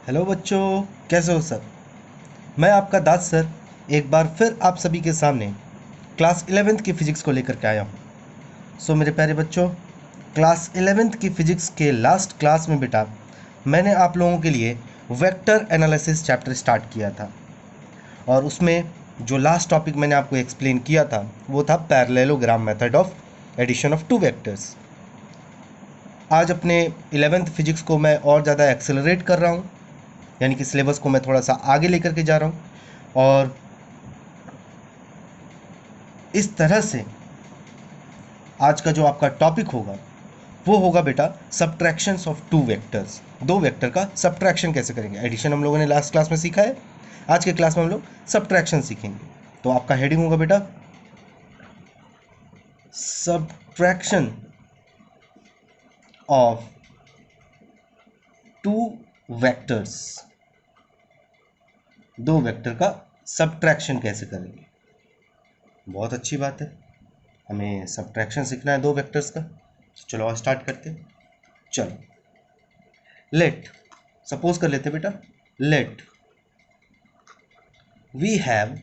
Hello बच्चों, कैसे हो सर। मैं आपका दास सर एक बार फिर आप सभी के सामने क्लास 11th की फ़िज़िक्स को लेकर के आया हूँ। सो मेरे प्यारे बच्चों, क्लास 11th की फ़िज़िक्स के लास्ट क्लास में बेटा मैंने आप लोगों के लिए वेक्टर एनालिसिस चैप्टर स्टार्ट किया था और उसमें जो लास्ट टॉपिक मैंने आपको एक्सप्लेन किया था वो था parallelogram method of addition of two vectors. आज अपने 11th फिजिक्स को मैं और ज़्यादा एक्सेलरेट कर रहा हूँ, यानी कि सिलेबस को मैं थोड़ा सा आगे लेकर के जा रहा हूँ और इस तरह से आज का जो आपका टॉपिक होगा वो होगा बेटा सब्ट्रैक्शंस ऑफ टू वेक्टर्स। दो वेक्टर का सब्ट्रैक्शन कैसे करेंगे। एडिशन हम लोगों ने लास्ट क्लास में सीखा है, आज के क्लास में हम लोग सब्ट्रैक्शन सीखेंगे। तो आपका हेडिंग होगा बेटा सब्ट्रैक्शन ऑफ टू वेक्टर्स। दो वेक्टर का सब्ट्रैक्शन कैसे करेंगे। बहुत अच्छी बात है, हमें सब्ट्रैक्शन सीखना है दो वेक्टर्स का। चलो और स्टार्ट करते हैं। चलो लेट सपोज कर लेते बेटा, let we have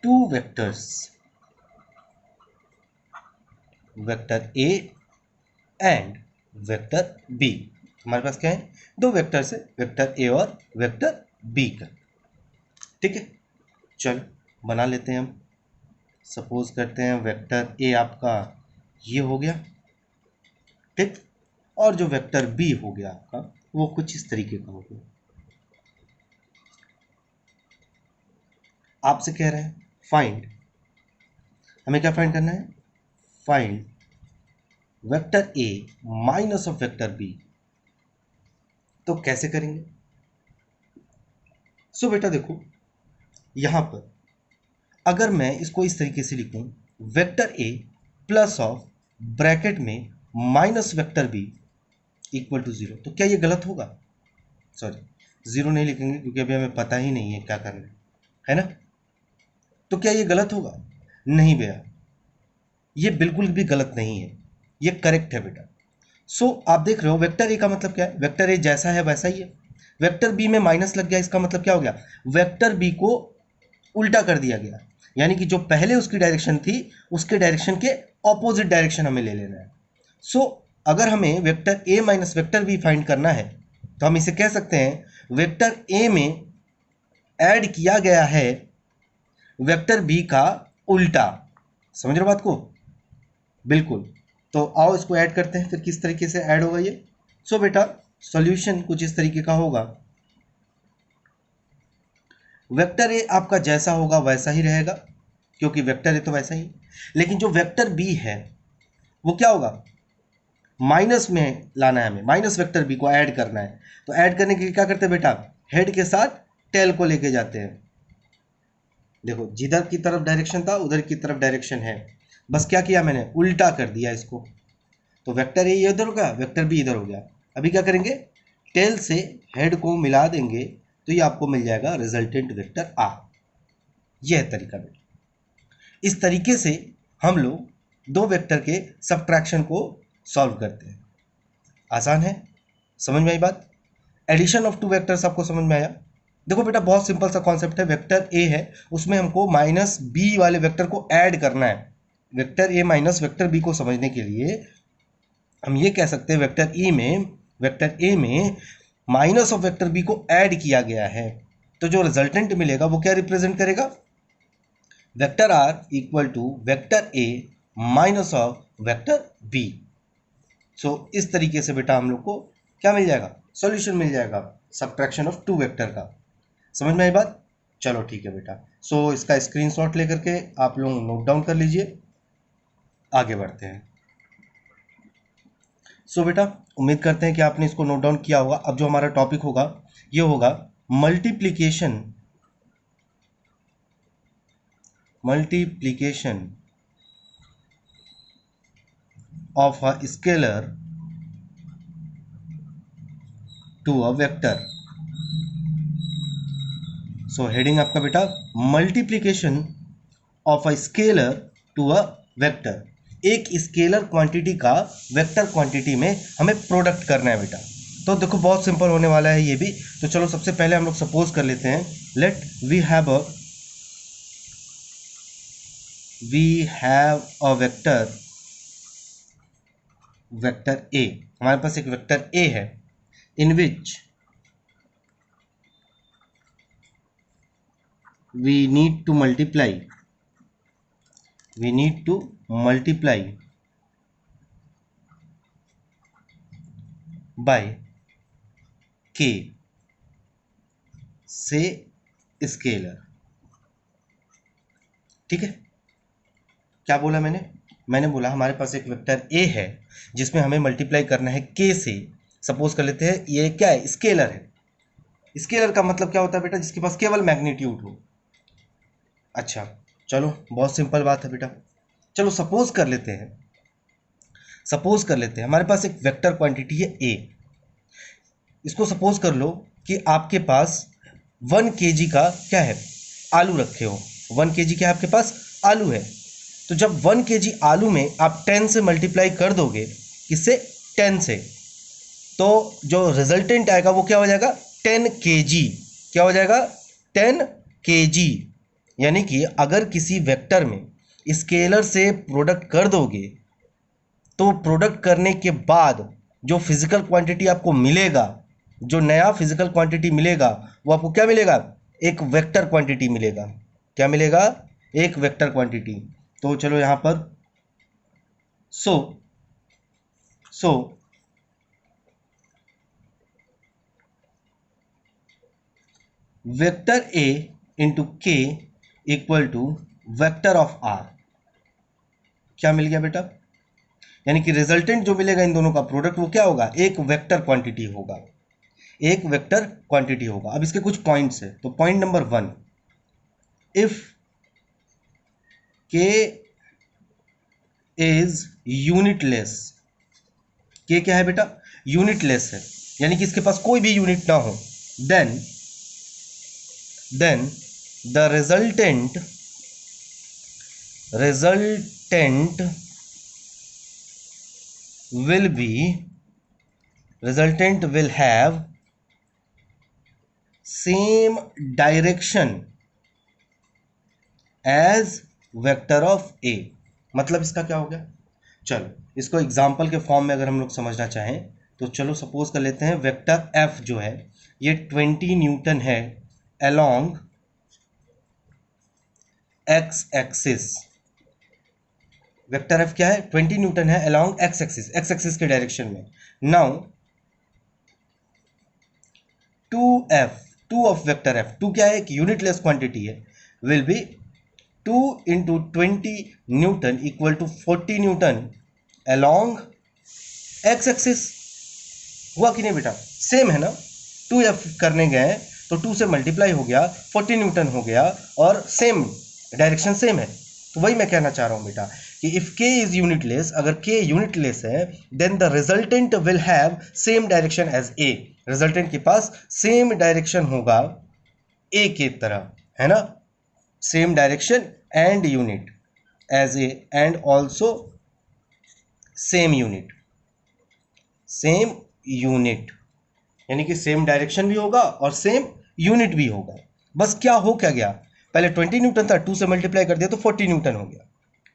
two vectors, vector A and vector B. हमारे पास क्या है, दो वेक्टर्स है, वेक्टर ए और वेक्टर बी का। ठीक है, चलो बना लेते हैं हम। सपोज करते हैं वेक्टर ए आपका ये हो गया, ठीक, और जो वेक्टर बी हो गया आपका वो कुछ इस तरीके का हो गया। आपसे कह रहे हैं फाइंड, हमें क्या फाइंड करना है, find vector A minus of vector B. तो कैसे करेंगे। सो बेटा देखो, यहां पर अगर मैं इसको इस तरीके से लिखूं, vector A plus of bracket में minus vector B equal to zero, तो क्या ये गलत होगा। सॉरी, जीरो नहीं लिखेंगे क्योंकि अभी हमें पता ही नहीं है क्या करना है ना। तो क्या ये गलत होगा, नहीं भैया, ये बिल्कुल भी गलत नहीं है, ये करेक्ट है बेटा। सो आप देख रहे हो वेक्टर ए का मतलब क्या है, वेक्टर ए जैसा है वैसा ही है। वेक्टर बी में माइनस लग गया, इसका मतलब क्या हो गया, वेक्टर बी को उल्टा कर दिया गया, यानी कि जो पहले उसकी डायरेक्शन थी उसके डायरेक्शन के ऑपोजिट डायरेक्शन हमें ले लेना है। सो अगर हमें vector A minus vector B find करना है तो हम इसे कह सकते हैं वेक्टर ए में ऐड किया गया है वेक्टर बी का उल्टा। समझ रहे हो बात को, बिल्कुल। तो आओ इसको ऐड करते हैं, फिर किस तरीके से ऐड होगा ये। सो बेटा सॉल्यूशन कुछ इस तरीके का होगा, वेक्टर ए आपका जैसा होगा वैसा ही रहेगा क्योंकि वेक्टर ए तो वैसा ही, लेकिन जो वेक्टर बी है वो क्या होगा, माइनस में लाना है हमें, माइनस वेक्टर बी को ऐड करना है। तो ऐड करने के लिए क्या करते हैं बेटा, हेड के साथ टेल को लेके जाते हैं। देखो जिधर की तरफ डायरेक्शन था उधर की तरफ डायरेक्शन है, बस क्या किया मैंने, उल्टा कर दिया इसको। तो वेक्टर ए इधर हो गया, वेक्टर बी इधर हो गया। अभी क्या करेंगे, टेल से हेड को मिला देंगे तो ये आपको मिल जाएगा रिजल्टेंट वेक्टर आर। यह है तरीका बेटा। इस तरीके से हम लोग दो वेक्टर के सब्ट्रैक्शन को सॉल्व करते हैं। आसान है, समझ में आई बात। एडिशन ऑफ टू वेक्टर्स आपको समझ में आया। देखो बेटा बहुत सिंपल सा कॉन्सेप्ट है, वेक्टर ए है उसमें हमको माइनस बी वाले वेक्टर को ऐड करना है। Vector A minus vector B को समझने के लिए हम ये कह सकते हैं वेक्टर ए में माइनस ऑफ वेक्टर बी को ऐड किया गया है, तो जो रिजल्टेंट मिलेगा वो क्या रिप्रेजेंट करेगा, vector R equal to vector A minus of vector B. So इस तरीके से बेटा हम लोग को क्या मिल जाएगा, सॉल्यूशन मिल जाएगा सब्ट्रैक्शन ऑफ टू वेक्टर का। समझ में आई बात। चलो ठीक है बेटा, सो इसका स्क्रीनशॉट लेकर के आप लोग नोट डाउन कर लीजिए, आगे बढ़ते हैं। सो बेटा उम्मीद करते हैं कि आपने इसको नोट डाउन किया होगा। अब जो हमारा टॉपिक होगा ये होगा multiplication of a scalar to a vector. So heading आपका बेटा multiplication of a scalar to a vector. एक स्केलर क्वांटिटी का वेक्टर क्वांटिटी में हमें प्रोडक्ट करना है बेटा। तो देखो बहुत सिंपल होने वाला है ये भी। तो चलो सबसे पहले हम लोग सपोज कर लेते हैं, let we have a vector A. हमारे पास एक वेक्टर ए है in which we need to multiply by k से स्केलर। ठीक है, क्या बोला मैंने बोला हमारे पास एक वेक्टर ए है जिसमें हमें मल्टीप्लाई करना है k से। सपोज कर लेते हैं ये क्या है, स्केलर है। स्केलर का मतलब क्या होता है बेटा, जिसके पास केवल मैग्नीट्यूड हो। अच्छा चलो बहुत सिंपल बात है बेटा। चलो सपोज कर लेते हैं हमारे पास एक वेक्टर क्वांटिटी है ए। इसको सपोज कर लो कि आपके पास 1 kg का क्या है, आलू रखे हो। 1 kg क्या है आपके पास, आलू है। तो जब 1 kg आलू में आप 10 से मल्टीप्लाई कर दोगे, किससे, 10 से, तो जो रिजल्टेंट आएगा वो क्या हो जाएगा, 10 kg। क्या हो जाएगा, 10 kg। यानी कि अगर किसी वेक्टर में स्केलर से प्रोडक्ट कर दोगे तो प्रोडक्ट करने के बाद जो फिजिकल क्वांटिटी आपको मिलेगा, जो नया फिजिकल क्वांटिटी मिलेगा, वो आपको क्या मिलेगा, एक वेक्टर क्वांटिटी मिलेगा। क्या मिलेगा, एक वेक्टर क्वांटिटी। तो चलो यहां पर so vector A into k equal to vector of R. क्या मिल गया बेटा, यानी कि रिजल्टेंट जो मिलेगा इन दोनों का प्रोडक्ट वो क्या होगा, एक वेक्टर क्वांटिटी होगा, एक वेक्टर क्वांटिटी होगा। अब इसके कुछ पॉइंट्स है। तो पॉइंट नंबर 1, इफ के इज यूनिटलेस। के क्या है बेटा, यूनिटलेस है, यानी कि इसके पास कोई भी यूनिट ना हो, then the resultant will have same direction as vector of A. मतलब इसका क्या हो गया, चलो इसको एग्जाम्पल के फॉर्म में अगर हम लोग समझना चाहें तो चलो सपोज कर लेते हैं वेक्टर एफ जो है ये 20 न्यूटन है along X axis. Vector F क्या है, 20 न्यूटन है अलोंग एक्स एक्सिस के डायरेक्शन में। नाउ 2 ऑफ वेक्टर एफ, 2 क्या है, एक यूनिटलेस क्वांटिटी है, will be 2 into 20 newton equal to 40 newton along X axis. हुआ कि नहीं बेटा, सेम है ना, 2f करने गए तो 2 से मल्टीप्लाई हो गया, 40 न्यूटन हो गया और सेम डायरेक्शन सेम है। तो वही मैं कहना चाह रहा हूं बेटा कि इफ k इज यूनिटलेस, अगर k यूनिटलेस है then the resultant will have same direction as a। Resultant के पास सेम डायरेक्शन होगा a के तरह, है ना, same direction and unit as a and also same unit, यानी कि सेम डायरेक्शन भी होगा और सेम यूनिट भी होगा। बस क्या गया, पहले 20 न्यूटन था, 2 से मल्टीप्लाई कर दिया तो 40 न्यूटन हो गया।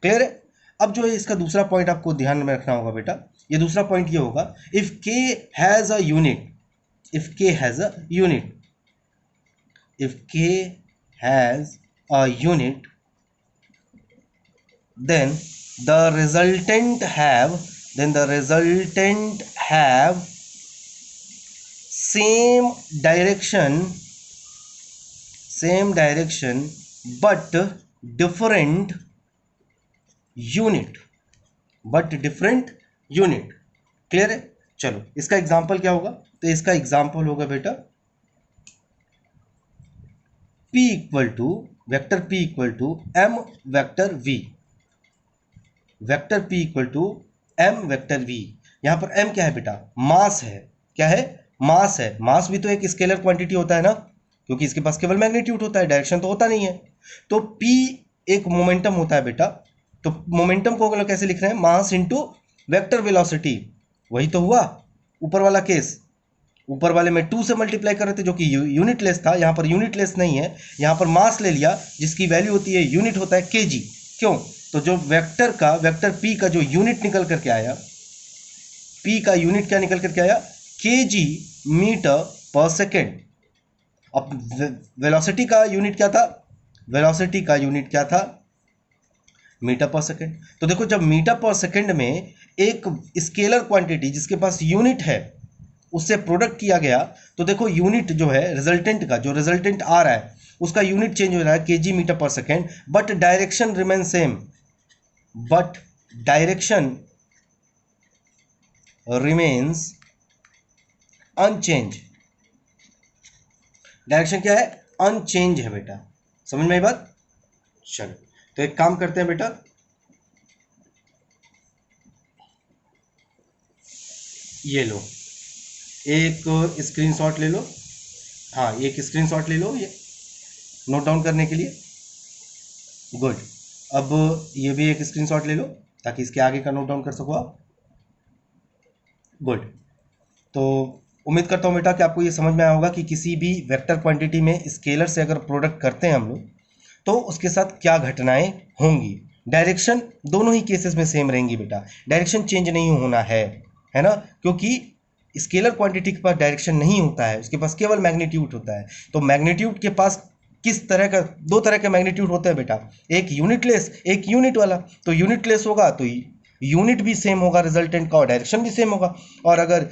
क्लियर है। अब जो है इसका दूसरा पॉइंट आपको ध्यान में रखना होगा बेटा, ये दूसरा पॉइंट ये होगा, if k has a unit, if k has a unit then the resultant have same direction but different unit। Clear है। चलो इसका एग्जांपल क्या होगा, तो इसका एग्जांपल होगा बेटा vector p equal to m vector v। Vector p equal to m vector v। यहां पर m क्या है बेटा, मास है। क्या है, मास है। मास भी तो एक स्केलर क्वांटिटी होता है ना, क्योंकि इसके पास केवल मैग्नीट्यूड होता है, डायरेक्शन तो होता नहीं है। तो p एक मोमेंटम होता है बेटा, तो मोमेंटम को अगर कैसे लिख रहे हैं, मास इंटू वेक्टर वेलोसिटी। वही तो हुआ ऊपर वाला केस, ऊपर वाले में 2 से मल्टीप्लाई कर रहे थे जो कि यूनिटलेस था, यहाँ पर यूनिटलेस नहीं है, यहाँ पर मास ले लिया जिसकी वैल्यू होती है, यूनिट होता है केजी। क्यों? तो जो वेक्टर पी का जो यूनिट निकल करके आया, पी का यूनिट क्या निकल करके आया? KG metre per second. अब वेलोसिटी का यूनिट क्या था? वेलोसिटी का यूनिट क्या था? Metre per second. तो देखो, जब मीटर पर सेकेंड में एक स्केलर क्वांटिटी जिसके पास यूनिट है उससे प्रोडक्ट किया गया, तो देखो यूनिट जो है रिजल्टेंट का, जो रिजल्टेंट आ रहा है उसका यूनिट चेंज हो रहा है kg metre per second, but direction remain same, but direction remains unchanged. Direction क्या है? अनचेंज है बेटा। समझ में आई बात? चलो, तो एक काम करते हैं बेटा, ये लो एक स्क्रीनशॉट ले लो। हाँ, एक स्क्रीनशॉट ले लो ये नोट डाउन करने के लिए। गुड। अब ये भी एक स्क्रीनशॉट ले लो ताकि इसके आगे का नोट डाउन कर सको आप। गुड। तो उम्मीद करता हूँ बेटा कि आपको ये समझ में आया होगा कि किसी भी वेक्टर क्वांटिटी में स्केलर से अगर प्रोडक्ट करते हैं हम लोग तो उसके साथ क्या घटनाएं होंगी। डायरेक्शन दोनों ही केसेस में सेम रहेंगी बेटा, डायरेक्शन चेंज नहीं होना है ना, क्योंकि स्केलर क्वांटिटी के पास डायरेक्शन नहीं होता है, उसके पास केवल मैग्नीट्यूड होता है। तो मैग्नीट्यूड के पास किस तरह का, दो तरह के मैग्नीट्यूड होते हैं बेटा, एक यूनिटलेस, एक यूनिट वाला। तो यूनिटलेस होगा तो यूनिट भी सेम होगा रिजल्टेंट का और डायरेक्शन भी सेम होगा, और अगर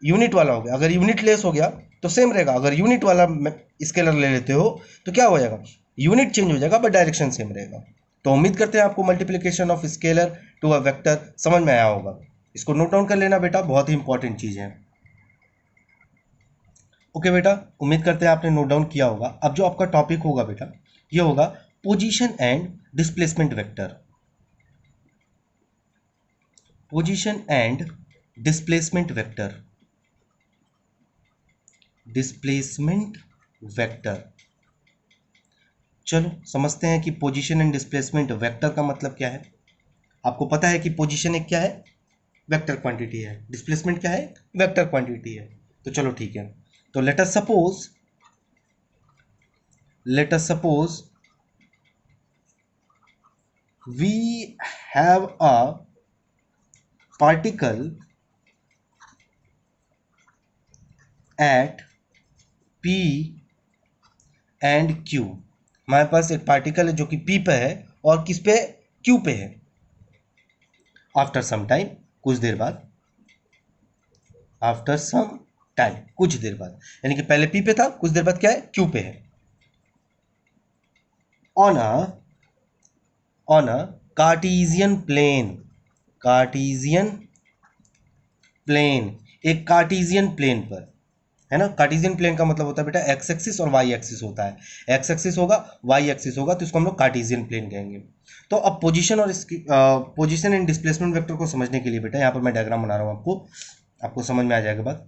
यूनिट वाला हो गया, अगर यूनिट लेस हो गया तो सेम रहेगा। अगर यूनिट वाला स्केलर ले लेते हो तो क्या हो जाएगा? यूनिट चेंज हो जाएगा बट डायरेक्शन सेम रहेगा। तो उम्मीद करते हैं आपको multiplication of scalar to a vector समझ में आया होगा। इसको नोट डाउन कर लेना बेटा, बहुत ही इंपॉर्टेंट चीज है। ओके बेटा, उम्मीद करते हैं आपने नोट डाउन किया होगा। अब जो आपका टॉपिक होगा बेटा, ये होगा position and displacement vector. Position and displacement vector, displacement vector. चलो समझते हैं कि पोजीशन एंड डिस्प्लेसमेंट वेक्टर का मतलब क्या है। आपको पता है कि पोजीशन एक क्या है? वेक्टर क्वांटिटी है। डिस्प्लेसमेंट क्या है? वेक्टर क्वांटिटी है। तो चलो ठीक है, तो let us suppose we have a particle at P and Q। हमारे पास एक पार्टिकल है जो कि P पे है और किस पे? Q पे है। आफ्टर सम टाइम, कुछ देर बाद, आफ्टर सम टाइम, कुछ देर बाद, यानी कि पहले P पे था, कुछ देर बाद क्या है? Q पे है। On a Cartesian plane, Cartesian plane, एक कार्टेशियन प्लेन पर, है ना। कार्टेशियन प्लेन का मतलब होता है बेटा एक्स एक्सिस और वाई एक्सिस होता है। एक्स एक्सिस होगा, वाई एक्सिस होगा, तो इसको हम लोग कार्टेशियन प्लेन कहेंगे। तो अब पोजीशन और इसकी पोजीशन एंड डिस्प्लेसमेंट वेक्टर को समझने के लिए बेटा यहाँ पर मैं डायग्राम बना रहा हूँ, आपको समझ में आ जाएगा बात।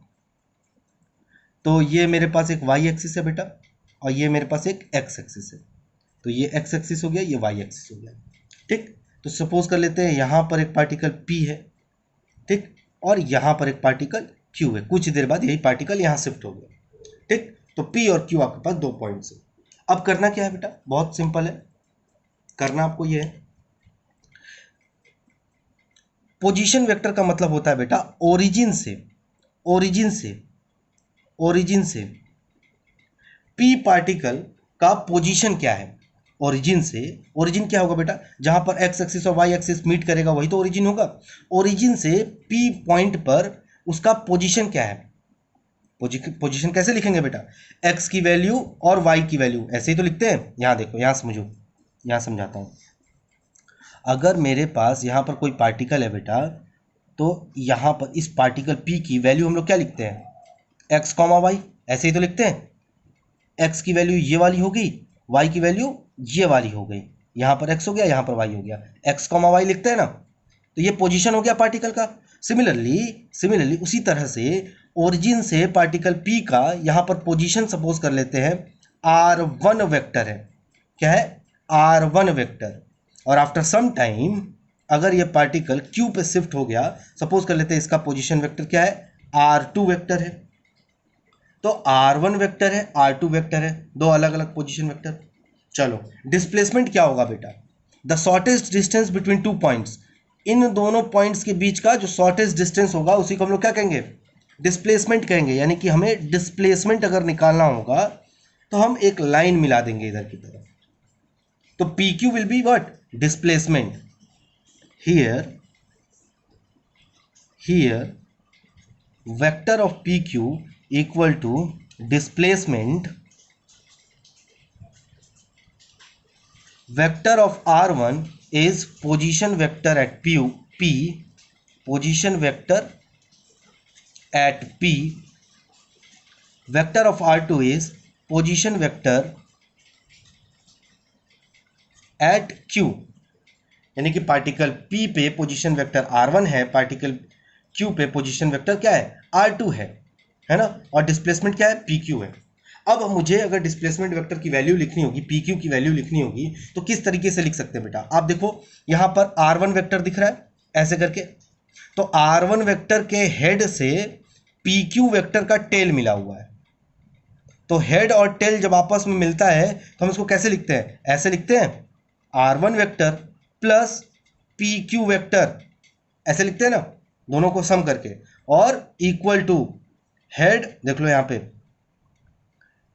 तो ये मेरे पास एक वाई एक्सिस है बेटा और ये मेरे पास एक एक्स एक्सिस है। तो ये एक्स एक्सिस हो गया, ये वाई एक्सिस हो गया, ठीक। तो सपोज कर लेते हैं यहाँ पर एक पार्टिकल P है, ठीक, और यहाँ पर एक पार्टिकल Q है। कुछ देर बाद यही पार्टिकल यहाँ शिफ्ट हो गया, ठीक। तो P और Q आपके पास 2 पॉइंट्स है। अब करना क्या है बेटा? बहुत सिंपल है, करना आपको ये है, पोजीशन वेक्टर का मतलब होता है बेटा ओरिजिन से P पार्टिकल का पोजीशन क्या है। ओरिजिन क्या होगा बेटा? जहां पर एक्स एक्सिस और वाई एक्सिस मीट करेगा वही तो ओरिजिन होगा। ओरिजिन से P पॉइंट पर उसका पोजीशन क्या है। पोजीशन कैसे लिखेंगे बेटा? एक्स की वैल्यू और वाई की वैल्यू, ऐसे ही तो लिखते हैं। यहां देखो, यहां समझो, यहां समझाता हूं। अगर मेरे पास यहां पर कोई पार्टिकल है बेटा, तो यहां पर इस पार्टिकल P की वैल्यू हम लोग क्या लिखते हैं? एक्स कॉमा वाई, ऐसे ही तो लिखते हैं। एक्स की वैल्यू ये वाली होगी, वाई की वैल्यू ये वाली हो गई। यहाँ पर एक्स हो गया, यहाँ पर वाई हो गया, एक्स कॉमा वाई लिखते हैं ना। तो ये पोजीशन हो गया पार्टिकल का। सिमिलरली उसी तरह से ओरिजिन से पार्टिकल P का यहाँ पर पोजीशन सपोज कर लेते हैं R1 वेक्टर है। क्या है? R1 vector. और आफ्टर सम टाइम अगर ये पार्टिकल Q पे शिफ्ट हो गया, सपोज कर लेते हैं इसका पोजीशन वेक्टर क्या है? R2 वेक्टर है, तो R1 वेक्टर है, R2 वेक्टर है, दो अलग अलग पोजीशन वेक्टर। चलो डिस्प्लेसमेंट क्या होगा बेटा, the shortest distance between two points, इन दोनों पॉइंट्स के बीच का जो शॉर्टेस्ट डिस्टेंस होगा उसी को हम लोग क्या कहेंगे, डिस्प्लेसमेंट कहेंगे। यानी कि हमें डिस्प्लेसमेंट अगर निकालना होगा तो हम एक लाइन मिला देंगे इधर की तरफ, तो P Q will be what, displacement. Here vector of P Q equal to displacement vector of R1 is position vector at P, position vector at P, vector of R2 is position vector at Q। यानी कि particle P पे position vector R1 है, particle Q पे position vector क्या है, R2 है ना, और डिस्प्लेसमेंट क्या है, PQ है। अब मुझे अगर डिस्प्लेसमेंट वेक्टर की वैल्यू लिखनी होगी, PQ की वैल्यू लिखनी होगी, तो किस तरीके से लिख सकते हैं बेटा, आप देखो यहां पर R1 वेक्टर दिख रहा है ऐसे करके, तो R1 वेक्टर के हेड से PQ वेक्टर का टेल मिला हुआ है, तो हेड और टेल जब आपस में मिलता है तो हम इसको कैसे लिखते हैं, ऐसे लिखते हैं R1 vector plus PQ vector, ऐसे लिखते हैं ना, दोनों को सम करके, और इक्वल टू हेड, देख लो यहां पे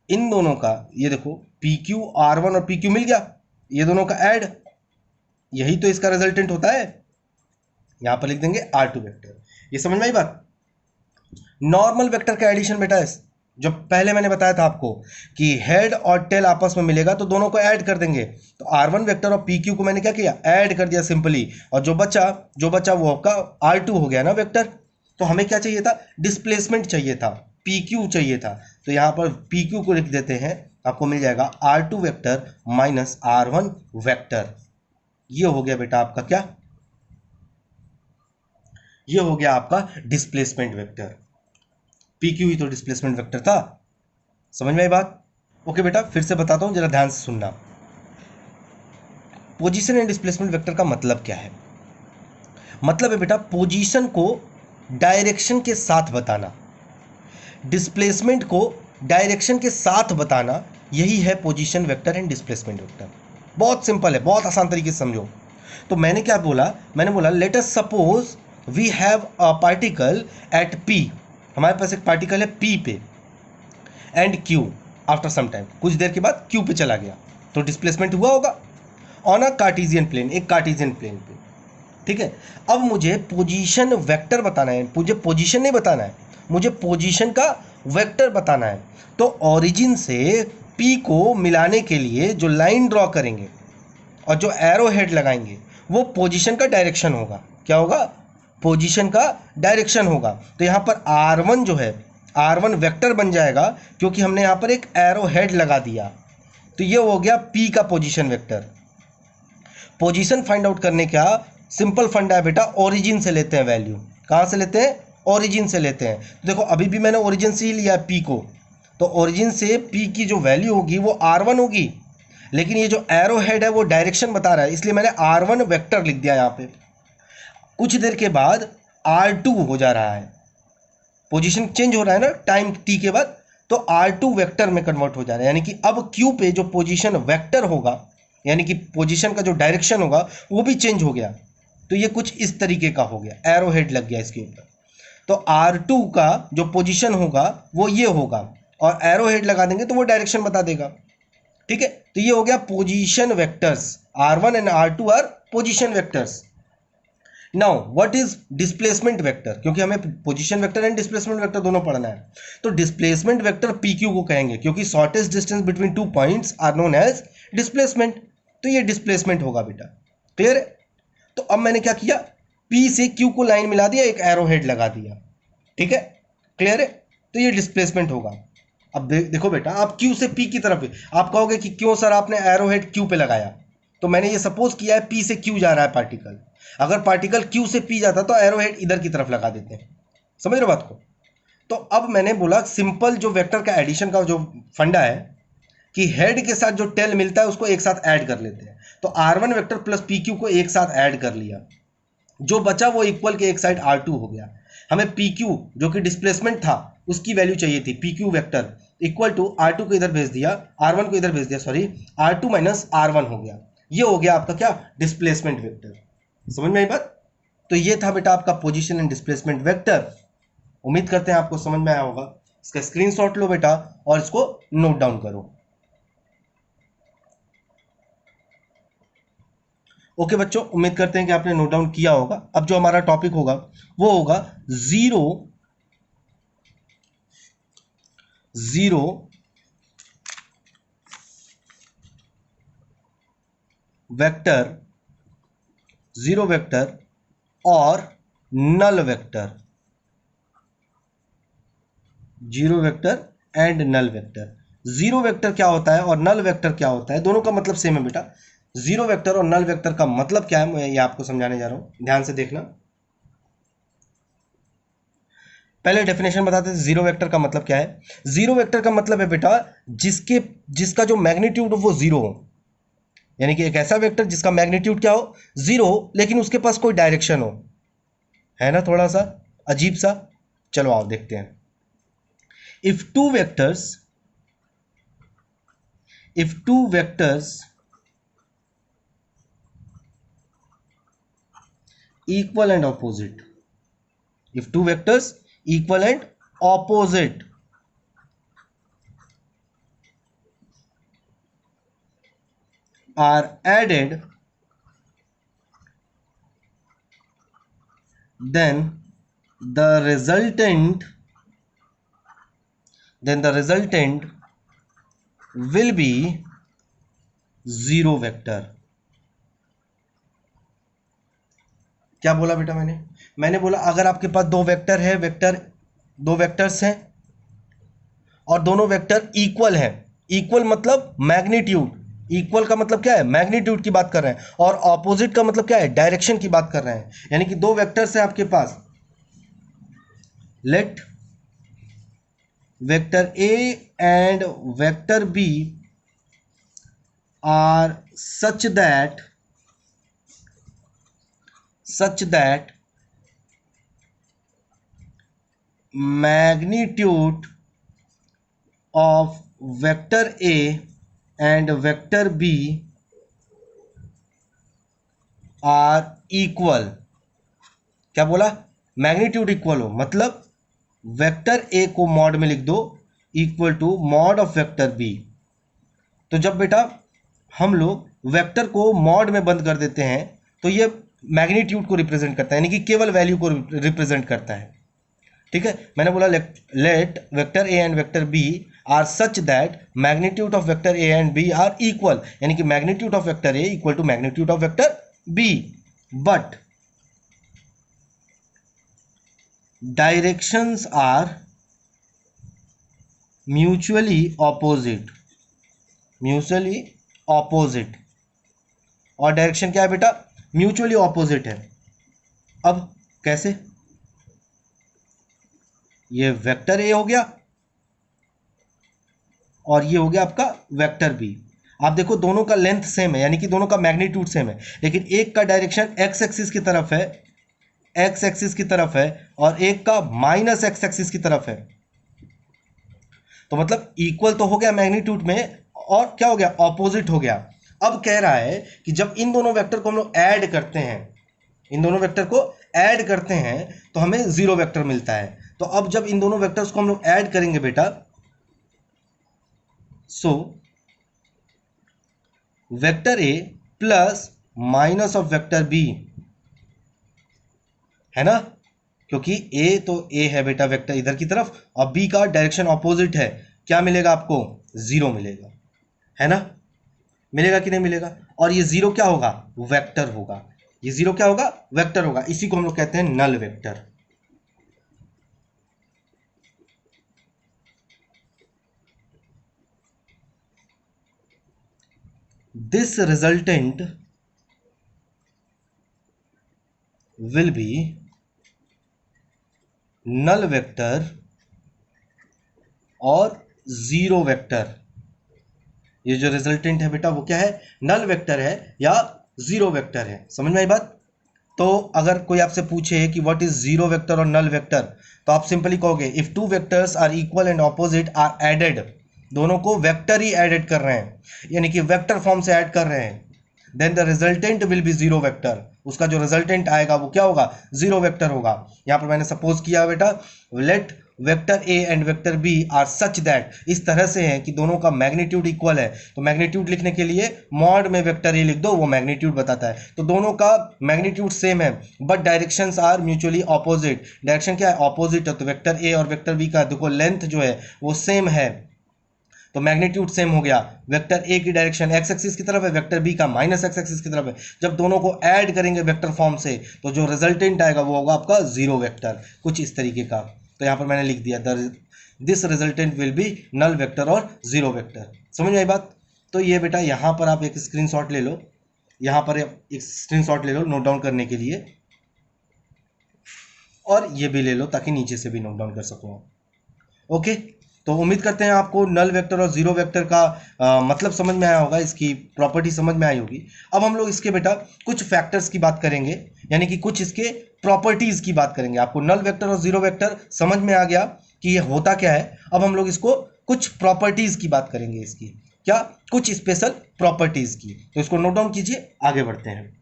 इन दोनों का, ये देखो PQ R1 और PQ मिल गया, ये दोनों का ऐड, यही तो इसका रिजल्टेंट होता है, यहां पर लिख देंगे R2 वेक्टर। ये समझ में आई बात। नॉर्मल वेक्टर का एडिशन बेटा है, जो पहले मैंने बताया था आपको कि हेड और टेल आपस में मिलेगा तो दोनों को ऐड कर देंगे, तो R1 वेक्टर और PQ को मैंने क्या किया, ऐड कर दिया सिंपली, और जो बचा वो आपका R2 हो गया ना वेक्टर। तो हमें क्या चाहिए था, डिस्प्लेसमेंट चाहिए था, PQ चाहिए था, तो यहां पर PQ को लिख देते हैं, आपको मिल जाएगा R2 vector minus R1 vector. ये हो गया बेटा आपका क्या, ये हो गया आपका डिस्प्लेसमेंट वेक्टर। PQ ही तो डिस्प्लेसमेंट वेक्टर था, समझ में आई बात। ओके बेटा फिर से बताता हूं, जरा ध्यान से सुनना। पोजीशन एंड डिस्प्लेसमेंट वेक्टर का मतलब क्या है, मतलब है बेटा पोजीशन को डायरेक्शन के साथ बताना, डिस्प्लेसमेंट को डायरेक्शन के साथ बताना, यही है position vector and displacement vector. बहुत सिंपल है, बहुत आसान तरीके से समझो। तो मैंने क्या बोला, मैंने बोला let us suppose we have a particle at P, हमारे पास एक पार्टिकल है P पे, and Q after some time, कुछ देर के बाद Q पे चला गया, तो डिस्प्लेसमेंट हुआ होगा ऑन अ कार्टेशियन प्लेन, एक कार्टेशियन प्लेन पे, ठीक है। अब मुझे पोजीशन वेक्टर बताना है, मुझे पोजीशन नहीं बताना है, मुझे पोजीशन का वेक्टर बताना है। तो ओरिजिन से P को मिलाने के लिए जो लाइन ड्रॉ करेंगे और जो एरो हेड लगाएंगे वो पोजीशन का डायरेक्शन होगा, क्या होगा, पोजीशन का डायरेक्शन होगा। तो यहाँ पर R1 जो है, R1 वेक्टर बन जाएगा, क्योंकि हमने यहाँ पर एक एरो हेड लगा दिया, तो ये हो गया P का position vector. Position find out करने का सिंपल फंडा है बेटा, ओरिजिन से लेते हैं वैल्यू, कहाँ से लेते हैं, ओरिजिन से लेते हैं। तो देखो अभी भी मैंने ओरिजिन से ही लिया है P को, तो ओरिजिन से P की जो वैल्यू होगी वो R1 होगी, लेकिन ये जो एरो हेड है वो डायरेक्शन बता रहा है, इसलिए मैंने R1 वेक्टर लिख दिया यहाँ पे। कुछ देर के बाद R2 हो जा रहा है, पोजीशन चेंज हो रहा है ना टाइम t के बाद, तो R2 वेक्टर में कन्वर्ट हो जा रहा है, यानी कि अब Q पे जो पोजीशन वेक्टर होगा, यानी कि पोजीशन का जो डायरेक्शन होगा वो भी चेंज हो गया। तो ये कुछ इस तरीके का हो गया, एरो हेड लग गया इसके ऊपर, तो R2 का जो पोजीशन होगा वो ये होगा, और एरो हेड लगा देंगे तो वो डायरेक्शन बता देगा, ठीक है। तो ये हो गया position vectors, R1 and R2 are position vectors. Now what is displacement vector, क्योंकि हमें position vector and displacement vector दोनों पढ़ना है, तो डिस्प्लेसमेंट वेक्टर PQ को कहेंगे, क्योंकि shortest distance between two points are known as displacement, तो ये डिस्प्लेसमेंट होगा बेटा, क्लियर है। तो अब मैंने क्या किया, P से Q को लाइन मिला दिया, एक एरो हेड लगा दिया, ठीक है, क्लियर है, तो ये डिस्प्लेसमेंट होगा। अब देखो बेटा, आप Q से P की तरफ, आप कहोगे कि क्यों सर आपने एरो हेड Q पे लगाया, तो मैंने ये सपोज किया है P से Q जा रहा है पार्टिकल, अगर पार्टिकल Q से P जाता तो एरो हेड इधर की तरफ लगा देते हैं, समझ रहे हो बात को। तो अब मैंने बोला सिंपल जो वेक्टर का एडिशन का जो फंडा है कि हेड के साथ जो टेल मिलता है उसको एक साथ ऐड कर लेते हैं, तो R1 वेक्टर प्लस PQ को एक साथ ऐड कर लिया, जो बचा वो इक्वल के एक साइड R2 हो गया, हमें PQ जो कि डिस्प्लेसमेंट था उसकी वैल्यू चाहिए थी, PQ vector equal to R2 को इधर भेज दिया, R1 को इधर भेज दिया, सॉरी R2 माइनस R1 हो गया। ये हो गया आपका क्या, डिस्प्लेसमेंट वेक्टर। समझ में आई बात? तो ये था बेटा आपका पोजीशन एंड डिस्प्लेसमेंट वेक्टर। उम्मीद करते हैं आपको समझ में आया होगा। इसका स्क्रीनशॉट लो बेटा और इसको नोट डाउन करो। ओके बच्चों, उम्मीद करते हैं कि आपने नोट डाउन किया होगा। अब जो हमारा टॉपिक होगा वो होगा जीरो वेक्टर, जीरो वेक्टर और null vector, zero vector and null vector. Zero vector क्या होता है और नल वेक्टर क्या होता है, दोनों का मतलब सेम है बेटा। जीरो वेक्टर और नल वेक्टर का मतलब क्या है, मैं ये आपको समझाने जा रहा हूं, ध्यान से देखना। पहले डेफिनेशन बताते हैं जीरो वेक्टर का मतलब क्या है। जीरो वेक्टर का मतलब है बेटा जिसका जो मैग्नीट्यूड वो जीरो हो, यानी कि एक ऐसा वेक्टर जिसका मैग्नीट्यूड क्या हो, जीरो हो, लेकिन उसके पास कोई डायरेक्शन हो। है ना थोड़ा सा अजीब सा? चलो आओ देखते हैं। If two vectors equal and opposite, if two vectors equal and opposite are added, then the resultant will be zero vector। क्या बोला बेटा मैंने बोला अगर आपके पास दो वेक्टर्स हैं और दोनों वेक्टर इक्वल हैं, इक्वल मतलब मैग्नीट्यूड, इक्वल का मतलब क्या है, मैग्नीट्यूड की बात कर रहे हैं, और ऑपोजिट का मतलब क्या है, डायरेक्शन की बात कर रहे हैं। यानी कि दो वेक्टर्स हैं आपके पास, let vector A and vector B are such that magnitude of vector A and vector B are equal। क्या बोला, मैग्नीट्यूड इक्वल हो, मतलब वेक्टर ए को मॉड में लिख दो equal to mod of vector B. तो जब बेटा हम लोग वेक्टर को मॉड में बंद कर देते हैं तो ये मैग्नीट्यूड को रिप्रेजेंट करता है, यानी कि केवल वैल्यू को रिप्रेजेंट करता है। ठीक है, मैंने बोला let vector A and vector B are such that magnitude of vector A and B are equal, यानी कि magnitude of vector A equal to magnitude of vector B, but directions are mutually opposite. और direction क्या है बेटा, mutually opposite है। अब कैसे, ये वेक्टर ए हो गया और ये हो गया आपका वेक्टर बी। आप देखो दोनों का लेंथ सेम है, यानी कि दोनों का मैग्नीट्यूड सेम है, लेकिन एक का डायरेक्शन एक्स एक्सिस की तरफ है, और एक का माइनस एक्स एक्सिस की तरफ है। तो मतलब इक्वल तो हो गया मैग्नीट्यूड में, और क्या हो गया, ऑपोजिट हो गया। अब कह रहा है कि जब इन दोनों वेक्टर को हम लोग ऐड करते हैं, तो हमें जीरो वेक्टर मिलता है। तो अब जब इन दोनों वेक्टर्स को हम लोग ऐड करेंगे बेटा, so vector A plus minus of vector B, है ना, क्योंकि ए तो ए है बेटा वेक्टर इधर की तरफ, और बी का डायरेक्शन ऑपोजिट है, क्या मिलेगा आपको, जीरो मिलेगा, है ना, मिलेगा कि नहीं मिलेगा। और ये जीरो क्या होगा, वेक्टर होगा, ये जीरो क्या होगा, वेक्टर होगा। इसी को हम लोग कहते हैं null vector. This resultant will be null vector और जीरो वेक्टर। ये जो रिजल्टेंट है बेटा वो क्या है, नल वेक्टर है या जीरो वेक्टर है। समझ में आई बात? तो अगर कोई आपसे पूछे कि व्हाट इज जीरो वेक्टर और नल वेक्टर, तो आप सिंपली कहोगे if two vectors are equal and opposite are added, दोनों को वेक्टर ही एडेड कर रहे हैं, यानी कि वेक्टर फॉर्म से ऐड कर रहे हैं, then the resultant will be zero vector, उसका जो रिजल्टेंट आएगा वो क्या होगा, जीरो वेक्टर होगा। यहां पर मैंने सपोज किया बेटा, let vector A and vector B are such that, इस तरह से है कि दोनों का मैग्नीट्यूड इक्वल है, तो मैग्नीट्यूड लिखने के लिए मॉड में वेक्टर ए लिख दो, वो मैग्नीट्यूड बताता है। तो दोनों का मैग्नीट्यूड सेम है but directions are mutually opposite, direction क्या है, ऑपोजिट है, तो वेक्टर ए और वेक्टर बी का देखो लेंथ जो है वो सेम है, तो मैग्नीट्यूड सेम हो गया। वेक्टर ए की डायरेक्शन एक्स एक्सिस की तरफ है, वेक्टर बी का माइनस एक्स एक्सिस की तरफ है। जब दोनों को ऐड करेंगे वेक्टर फॉर्म से तो जो रिजल्टेंट आएगा वो होगा आपका जीरो वेक्टर, कुछ इस तरीके का। तो यहाँ पर मैंने लिख दिया this resultant will be null vector और जीरो वेक्टर। समझ में आई बात? तो ये बेटा यहाँ पर आप एक स्क्रीनशॉट ले लो, यहाँ पर एक स्क्रीनशॉट ले लो नोट डाउन करने के लिए, और ये भी ले लो ताकि नीचे से भी नोट डाउन कर सको। ओके, तो उम्मीद करते हैं आपको नल वेक्टर और जीरो वेक्टर का मतलब समझ में आया होगा, इसकी प्रॉपर्टी समझ में आई होगी। अब हम लोग इसके बेटा कुछ फैक्टर्स की बात करेंगे, यानी कि कुछ इसके प्रॉपर्टीज की बात करेंगे। आपको नल वेक्टर और जीरो वेक्टर समझ में आ गया कि ये होता क्या है। अब हम लोग इसको कुछ प्रॉपर्टीज की बात करेंगे, इसकी क्या, कुछ स्पेशल प्रॉपर्टीज की। तो इसको नोट डाउन कीजिए, आगे बढ़ते हैं।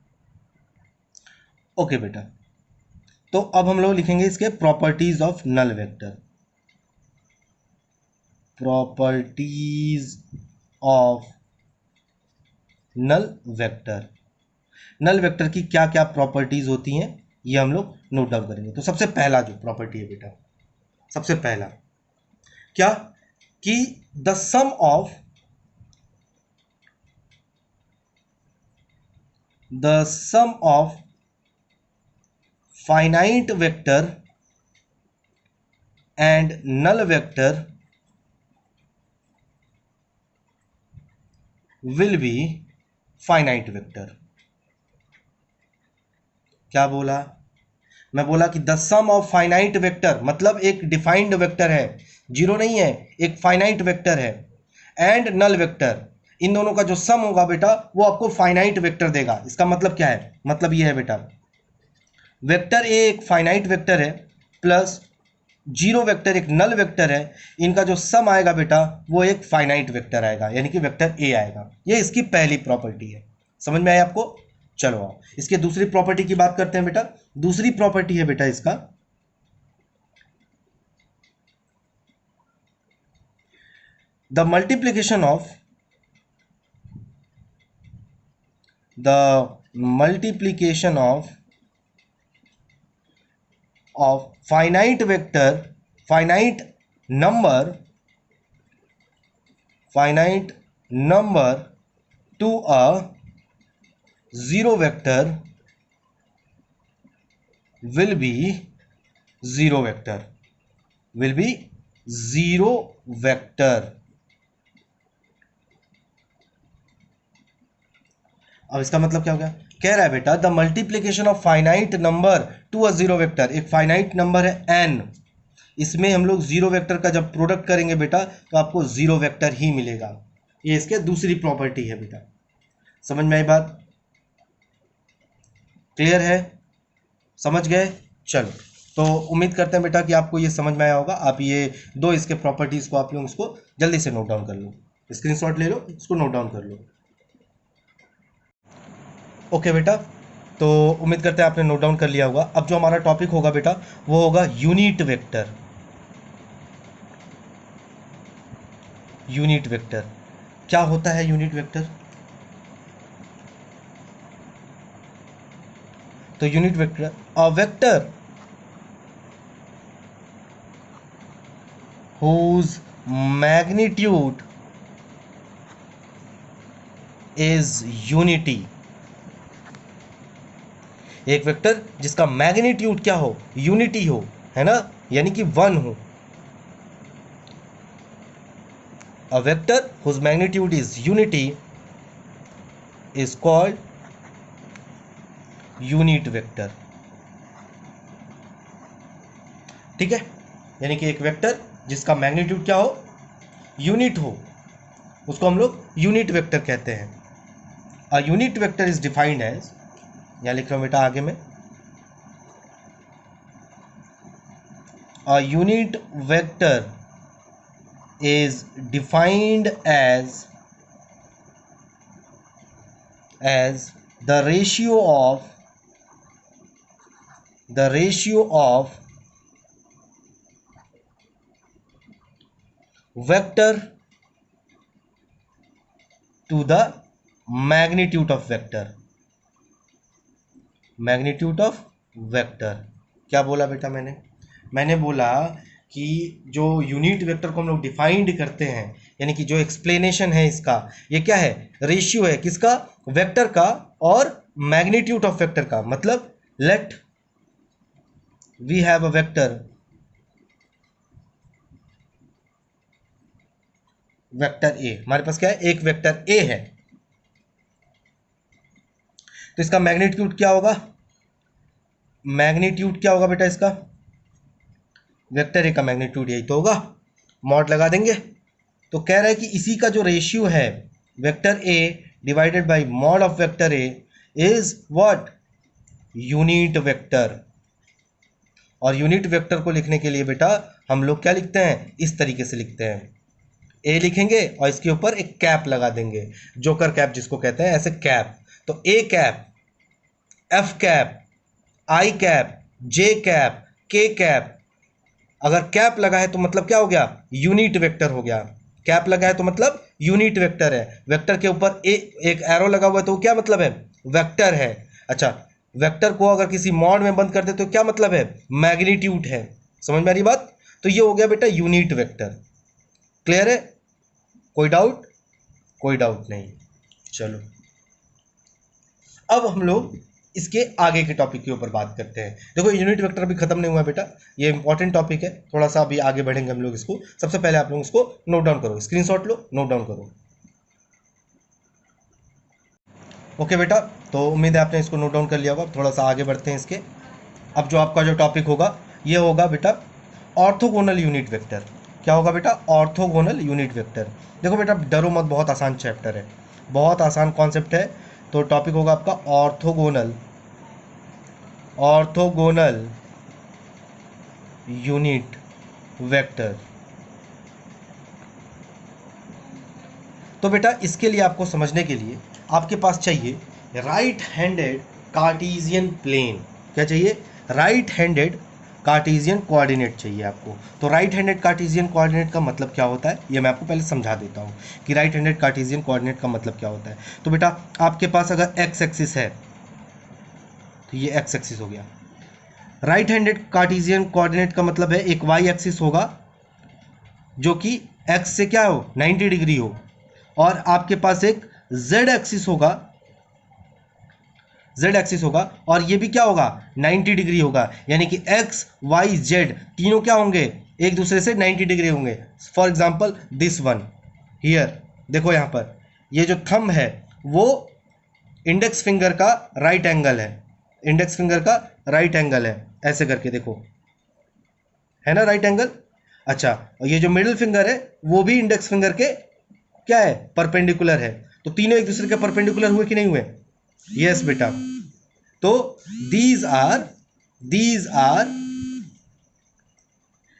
ओके बेटा, तो अब हम लोग लिखेंगे इसके properties of null vector, properties of null vector. Null vector की क्या क्या प्रॉपर्टीज होती हैं ये हम लोग नोट डाउन करेंगे। तो सबसे पहला जो प्रॉपर्टी है बेटा, सबसे पहला क्या, कि the sum of finite vector and null vector will be finite vector. क्या बोला मैं? बोला कि the sum of finite vector, मतलब एक डिफाइंड वेक्टर है, जीरो नहीं है, एक फाइनाइट वेक्टर है, एंड नल वेक्टर, इन दोनों का जो सम होगा बेटा वो आपको फाइनाइट वेक्टर देगा। इसका मतलब क्या है? मतलब ये है बेटा, वेक्टर ए एक फाइनाइट वेक्टर है प्लस जीरो वेक्टर एक नल वेक्टर है, इनका जो सम आएगा बेटा वो एक फाइनाइट वेक्टर आएगा, यानी कि वेक्टर ए आएगा। ये इसकी पहली प्रॉपर्टी है। समझ में आया आपको? चलो आओ इसके दूसरी प्रॉपर्टी की बात करते हैं बेटा। दूसरी प्रॉपर्टी है बेटा इसका, the multiplication of finite vector, finite number to a zero vector will be zero vector, will be zero vector। अब इसका मतलब क्या हो गया? कह रहा है बेटा the multiplication of finite number to a zero vector, एक फाइनाइट नंबर है n, इसमें हम लोग जीरो वेक्टर का जब प्रोडक्ट करेंगे बेटा तो आपको जीरो वेक्टर ही मिलेगा। ये इसके दूसरी प्रॉपर्टी है बेटा। समझ में आई बात? क्लियर है? समझ गए? चलो, तो उम्मीद करते हैं बेटा कि आपको ये समझ में आया होगा। आप ये दो इसके प्रॉपर्टीज को आप लोग इसको जल्दी से नोट डाउन कर लो, स्क्रीनशॉट ले लो, इसको नोट डाउन कर लो। ओके बेटा, तो उम्मीद करते हैं आपने नोट डाउन कर लिया होगा। अब जो हमारा टॉपिक होगा बेटा वो होगा यूनिट वेक्टर। यूनिट वेक्टर क्या होता है? यूनिट वेक्टर, तो unit vector a vector whose magnitude is unity, एक वेक्टर जिसका मैग्नीट्यूड क्या हो? यूनिटी हो, है ना, यानी कि वन हो। A vector whose magnitude is unity is called unit vector. ठीक है, यानी कि एक वेक्टर जिसका मैग्नीट्यूड क्या हो? यूनिट हो, उसको हम लोग यूनिट वेक्टर कहते हैं। A unit vector is defined as, यहाँ लिख रहा हूँ बेटा आगे में, a unit vector is defined as the ratio of vector to the magnitude of vector. Magnitude of vector क्या बोला बेटा मैंने बोला कि जो यूनिट वेक्टर को हम लोग डिफाइंड करते हैं, यानी कि जो एक्सप्लेनेशन है इसका, ये क्या है, रेशियो है किसका, वेक्टर का और मैग्नीट्यूड ऑफ वेक्टर का। मतलब let we have a vector A, हमारे पास क्या है, एक वेक्टर ए है, तो इसका मैग्नीट्यूड क्या होगा, बेटा इसका, वेक्टर ए का मैग्नीट्यूड यही तो होगा, मॉड लगा देंगे। तो कह रहा है कि इसी का जो रेशियो है vector A divided by mod of vector A is what, unit vector. और यूनिट वेक्टर को लिखने के लिए बेटा हम लोग क्या लिखते हैं, इस तरीके से लिखते हैं, ए लिखेंगे और इसके ऊपर एक कैप लगा देंगे, जोकर कैप जिसको कहते हैं, ऐसे कैप। तो A cap, F cap, I cap, J cap, के कैप। अगर कैप लगा है तो मतलब क्या हो गया, यूनिट वेक्टर हो गया। कैप लगा है तो मतलब यूनिट वेक्टर है। वेक्टर के ऊपर एक एरो लगा हुआ है तो वो क्या मतलब है, वेक्टर है। अच्छा, वेक्टर को अगर किसी मॉड में बंद कर दे तो क्या मतलब है, मैग्नीट्यूड है। समझ में आ रही बात। तो ये हो गया बेटा यूनिट वेक्टर। क्लियर है, कोई डाउट, कोई डाउट नहीं। चलो अब हम लोग इसके आगे के टॉपिक के ऊपर बात करते हैं। देखो यूनिट वेक्टर अभी खत्म नहीं हुआ बेटा, ये इंपॉर्टेंट टॉपिक है, थोड़ा सा अभी आगे बढ़ेंगे हम लोग इसको। सबसे पहले आप लोग इसको नोट डाउन करो, स्क्रीनशॉट लो, नोट डाउन करो। ओके बेटा, तो उम्मीद है आपने इसको नोट डाउन कर लिया होगा। थोड़ा सा आगे बढ़ते हैं इसके। अब जो आपका जो टॉपिक होगा ये होगा बेटा ऑर्थोगोनल यूनिट वेक्टर। क्या होगा बेटा, ऑर्थोगोनल यूनिट वेक्टर। देखो बेटा डरो मत, बहुत आसान चैप्टर है, बहुत आसान कॉन्सेप्ट है। तो टॉपिक होगा आपका ऑर्थोगोनल यूनिट वेक्टर। तो बेटा इसके लिए आपको समझने के लिए आपके पास चाहिए राइट हैंडेड कार्टेशियन प्लेन। क्या चाहिए, राइट हैंडेड कार्टेशियन कोऑर्डिनेट चाहिए आपको। तो राइट हैंडेड कार्टेशियन कोऑर्डिनेट का मतलब क्या होता है ये मैं आपको पहले समझा देता हूँ कि राइट हैंडेड कार्टेशियन कोऑर्डिनेट का मतलब क्या होता है। तो बेटा आपके पास अगर एक्स एक्सिस है तो ये एक्स एक्सिस हो गया। राइट हैंडेड कार्टेशियन कोऑर्डिनेट का मतलब है एक वाई एक्सिस होगा जो कि एक्स से क्या हो, 90 डिग्री हो, और आपके पास एक जेड एक्सिस होगा, और ये भी क्या होगा, 90 डिग्री होगा। यानी कि एक्स वाई जेड तीनों क्या होंगे, एक दूसरे से 90 डिग्री होंगे। For example this one here, देखो यहां पर ये जो थंब है वो इंडेक्स फिंगर का राइट एंगल है, ऐसे करके देखो, है ना राइट एंगल। अच्छा, और ये जो मिडिल फिंगर है वो भी इंडेक्स फिंगर के क्या है, परपेंडिकुलर है। तो तीनों एक दूसरे के परपेंडिकुलर हुए कि नहीं हुए, यस बेटा। तो these are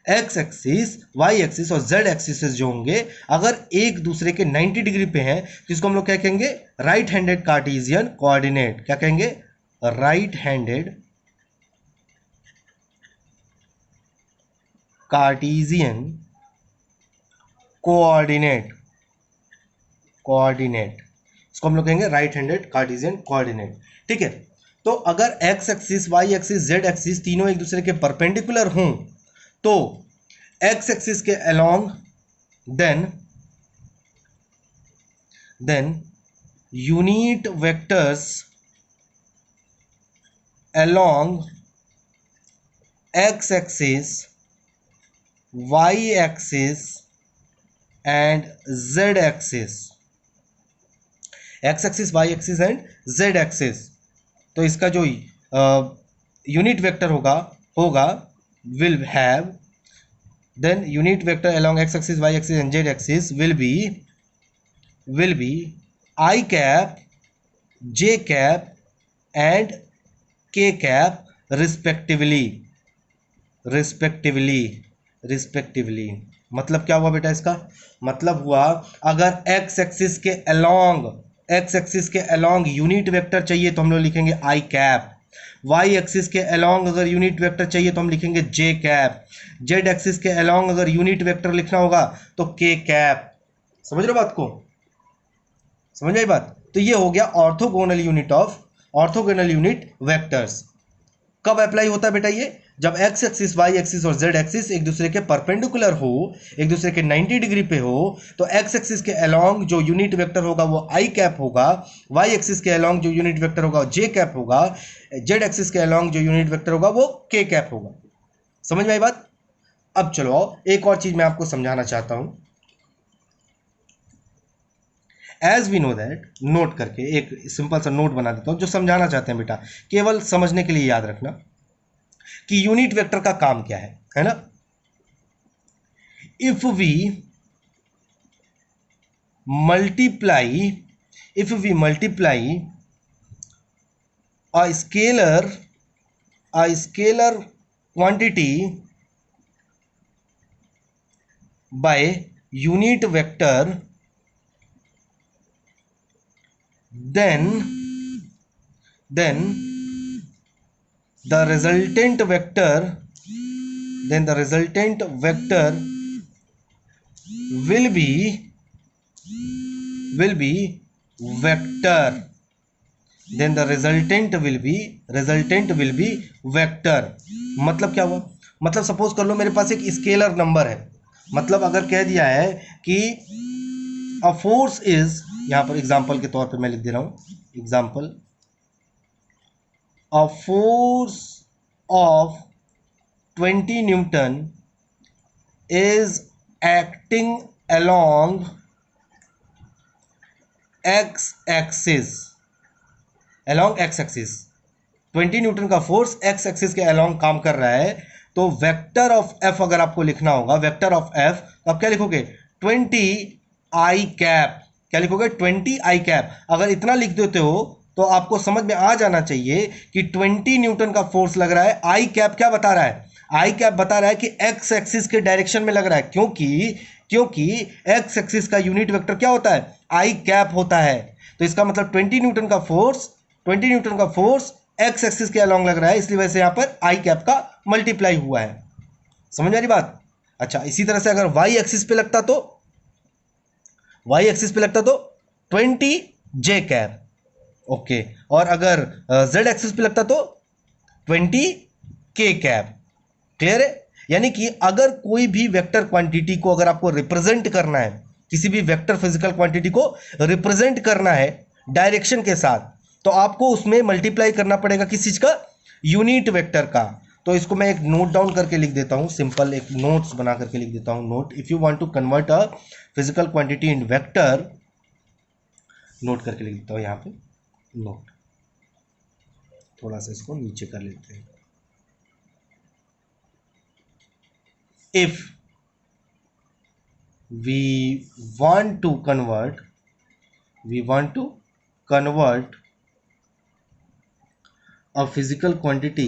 X axis, Y axis और जेड एक्सिस जो होंगे अगर एक दूसरे के 90 डिग्री पे हैं तो इसको हम लोग क्या कहेंगे, राइट हैंडेड कार्टेशियन कोऑर्डिनेट। क्या कहेंगे, राइट हैंडेड कार्टेशियन कोऑर्डिनेट, इसको हम लोग कहेंगे राइट हैंडेड कार्टेशियन कोऑर्डिनेट। ठीक है, तो अगर X axis, Y axis, Z axis तीनों एक दूसरे के परपेंडिकुलर हों तो एक्स एक्सिस के along then unit vectors along X axis, Y axis and Z axis, X axis, Y axis and Z axis. तो इसका जो यूनिट वेक्टर होगा will have, then unit vector along X axis, Y axis and Z axis will be I cap, J cap and K cap respectively. Respectively. Respectively मतलब क्या हुआ बेटा, इसका मतलब हुआ अगर एक्स एक्सिस के अलोंग यूनिट वेक्टर चाहिए तो हम लोग लिखेंगे आई कैप, वाई एक्सिस के अलोंग अगर यूनिट वेक्टर चाहिए तो हम लिखेंगे जे कैप, जेड एक्सिस के अलोंग अगर यूनिट वेक्टर लिखना होगा तो के कैप। समझ रहे हो बात को, समझ आई बात। तो ये हो गया ऑर्थोगोनल यूनिट वेक्टर्स। कब अप्लाई होता है बेटा ये, जब एक्स एक्सिस वाई एक्सिस और जेड एक्सिस एक दूसरे के परपेंडिकुलर हो, एक दूसरे के 90 डिग्री पे हो, तो एक्स एक्सिस के अलोंग जो यूनिट वेक्टर होगा वो आई कैप होगा, वाई एक्सिस के अलोंग जो यूनिट वेक्टर होगा वो जे कैप होगा, जेड एक्सिस के अलोंग जो यूनिट वेक्टर होगा वो के कैप होगा। समझ में आई बात। अब चलो एक और चीज मैं आपको समझाना चाहता हूं। As we know that, note करके एक सिंपल सा नोट बना देता हूं जो समझाना चाहते हैं बेटा, केवल समझने के लिए याद रखना कि यूनिट वेक्टर का काम क्या है ना। If we multiply a scalar quantity by unit vector, then the resultant vector will be vector. Then the resultant will be vector। मतलब क्या हुआ, मतलब सपोज कर लो मेरे पास एक स्केलर नंबर है, मतलब अगर कह दिया है कि अ फोर्स इज, यहां पर एग्जांपल के तौर पे मैं लिख दे रहा हूं, example, a force of 20 Newton is acting along x axis 20 Newton का फोर्स x एक्सिस के अलोंग काम कर रहा है। तो वेक्टर ऑफ f अगर आपको लिखना होगा, वेक्टर ऑफ f, तो आप क्या लिखोगे 20 आई कैप। क्या लिखोगे 20 आई कैप। अगर इतना लिख देते हो तो आपको समझ में आ जाना चाहिए कि 20 न्यूटन का फोर्स लग रहा है। आई कैप क्या बता रहा है, आई कैप बता रहा है कि एक्स एक्सिस के डायरेक्शन में लग रहा है, क्योंकि एक्स एक्सिस का यूनिट वेक्टर क्या होता है, आई कैप होता है। तो इसका मतलब 20 न्यूटन का फोर्स एक्स एक्सिस के अलोंग लग रहा है, इसलिए वैसे यहां पर आई कैप का मल्टीप्लाई हुआ है। समझ में आ रही बात। अच्छा, इसी तरह से अगर वाई एक्सिस पे लगता तो 20 जे कैप, ओके। और अगर जेड एक्सिस पे लगता तो 20 के कैप। क्लियर है। यानी कि अगर कोई भी वेक्टर क्वांटिटी को अगर आपको रिप्रेजेंट करना है, किसी भी वेक्टर फिजिकल क्वांटिटी को रिप्रेजेंट करना है डायरेक्शन के साथ, तो आपको उसमें मल्टीप्लाई करना पड़ेगा किस चीज का, यूनिट वेक्टर का। तो इसको मैं एक नोट डाउन करके लिख देता हूं, सिंपल एक नोट्स बना करके लिख देता हूं, note. If you want to convert a physical quantity in vector, note करके लिख देता हूं यहां पे, नोट। थोड़ा सा इसको नीचे कर लेते हैं। If we want to convert a physical quantity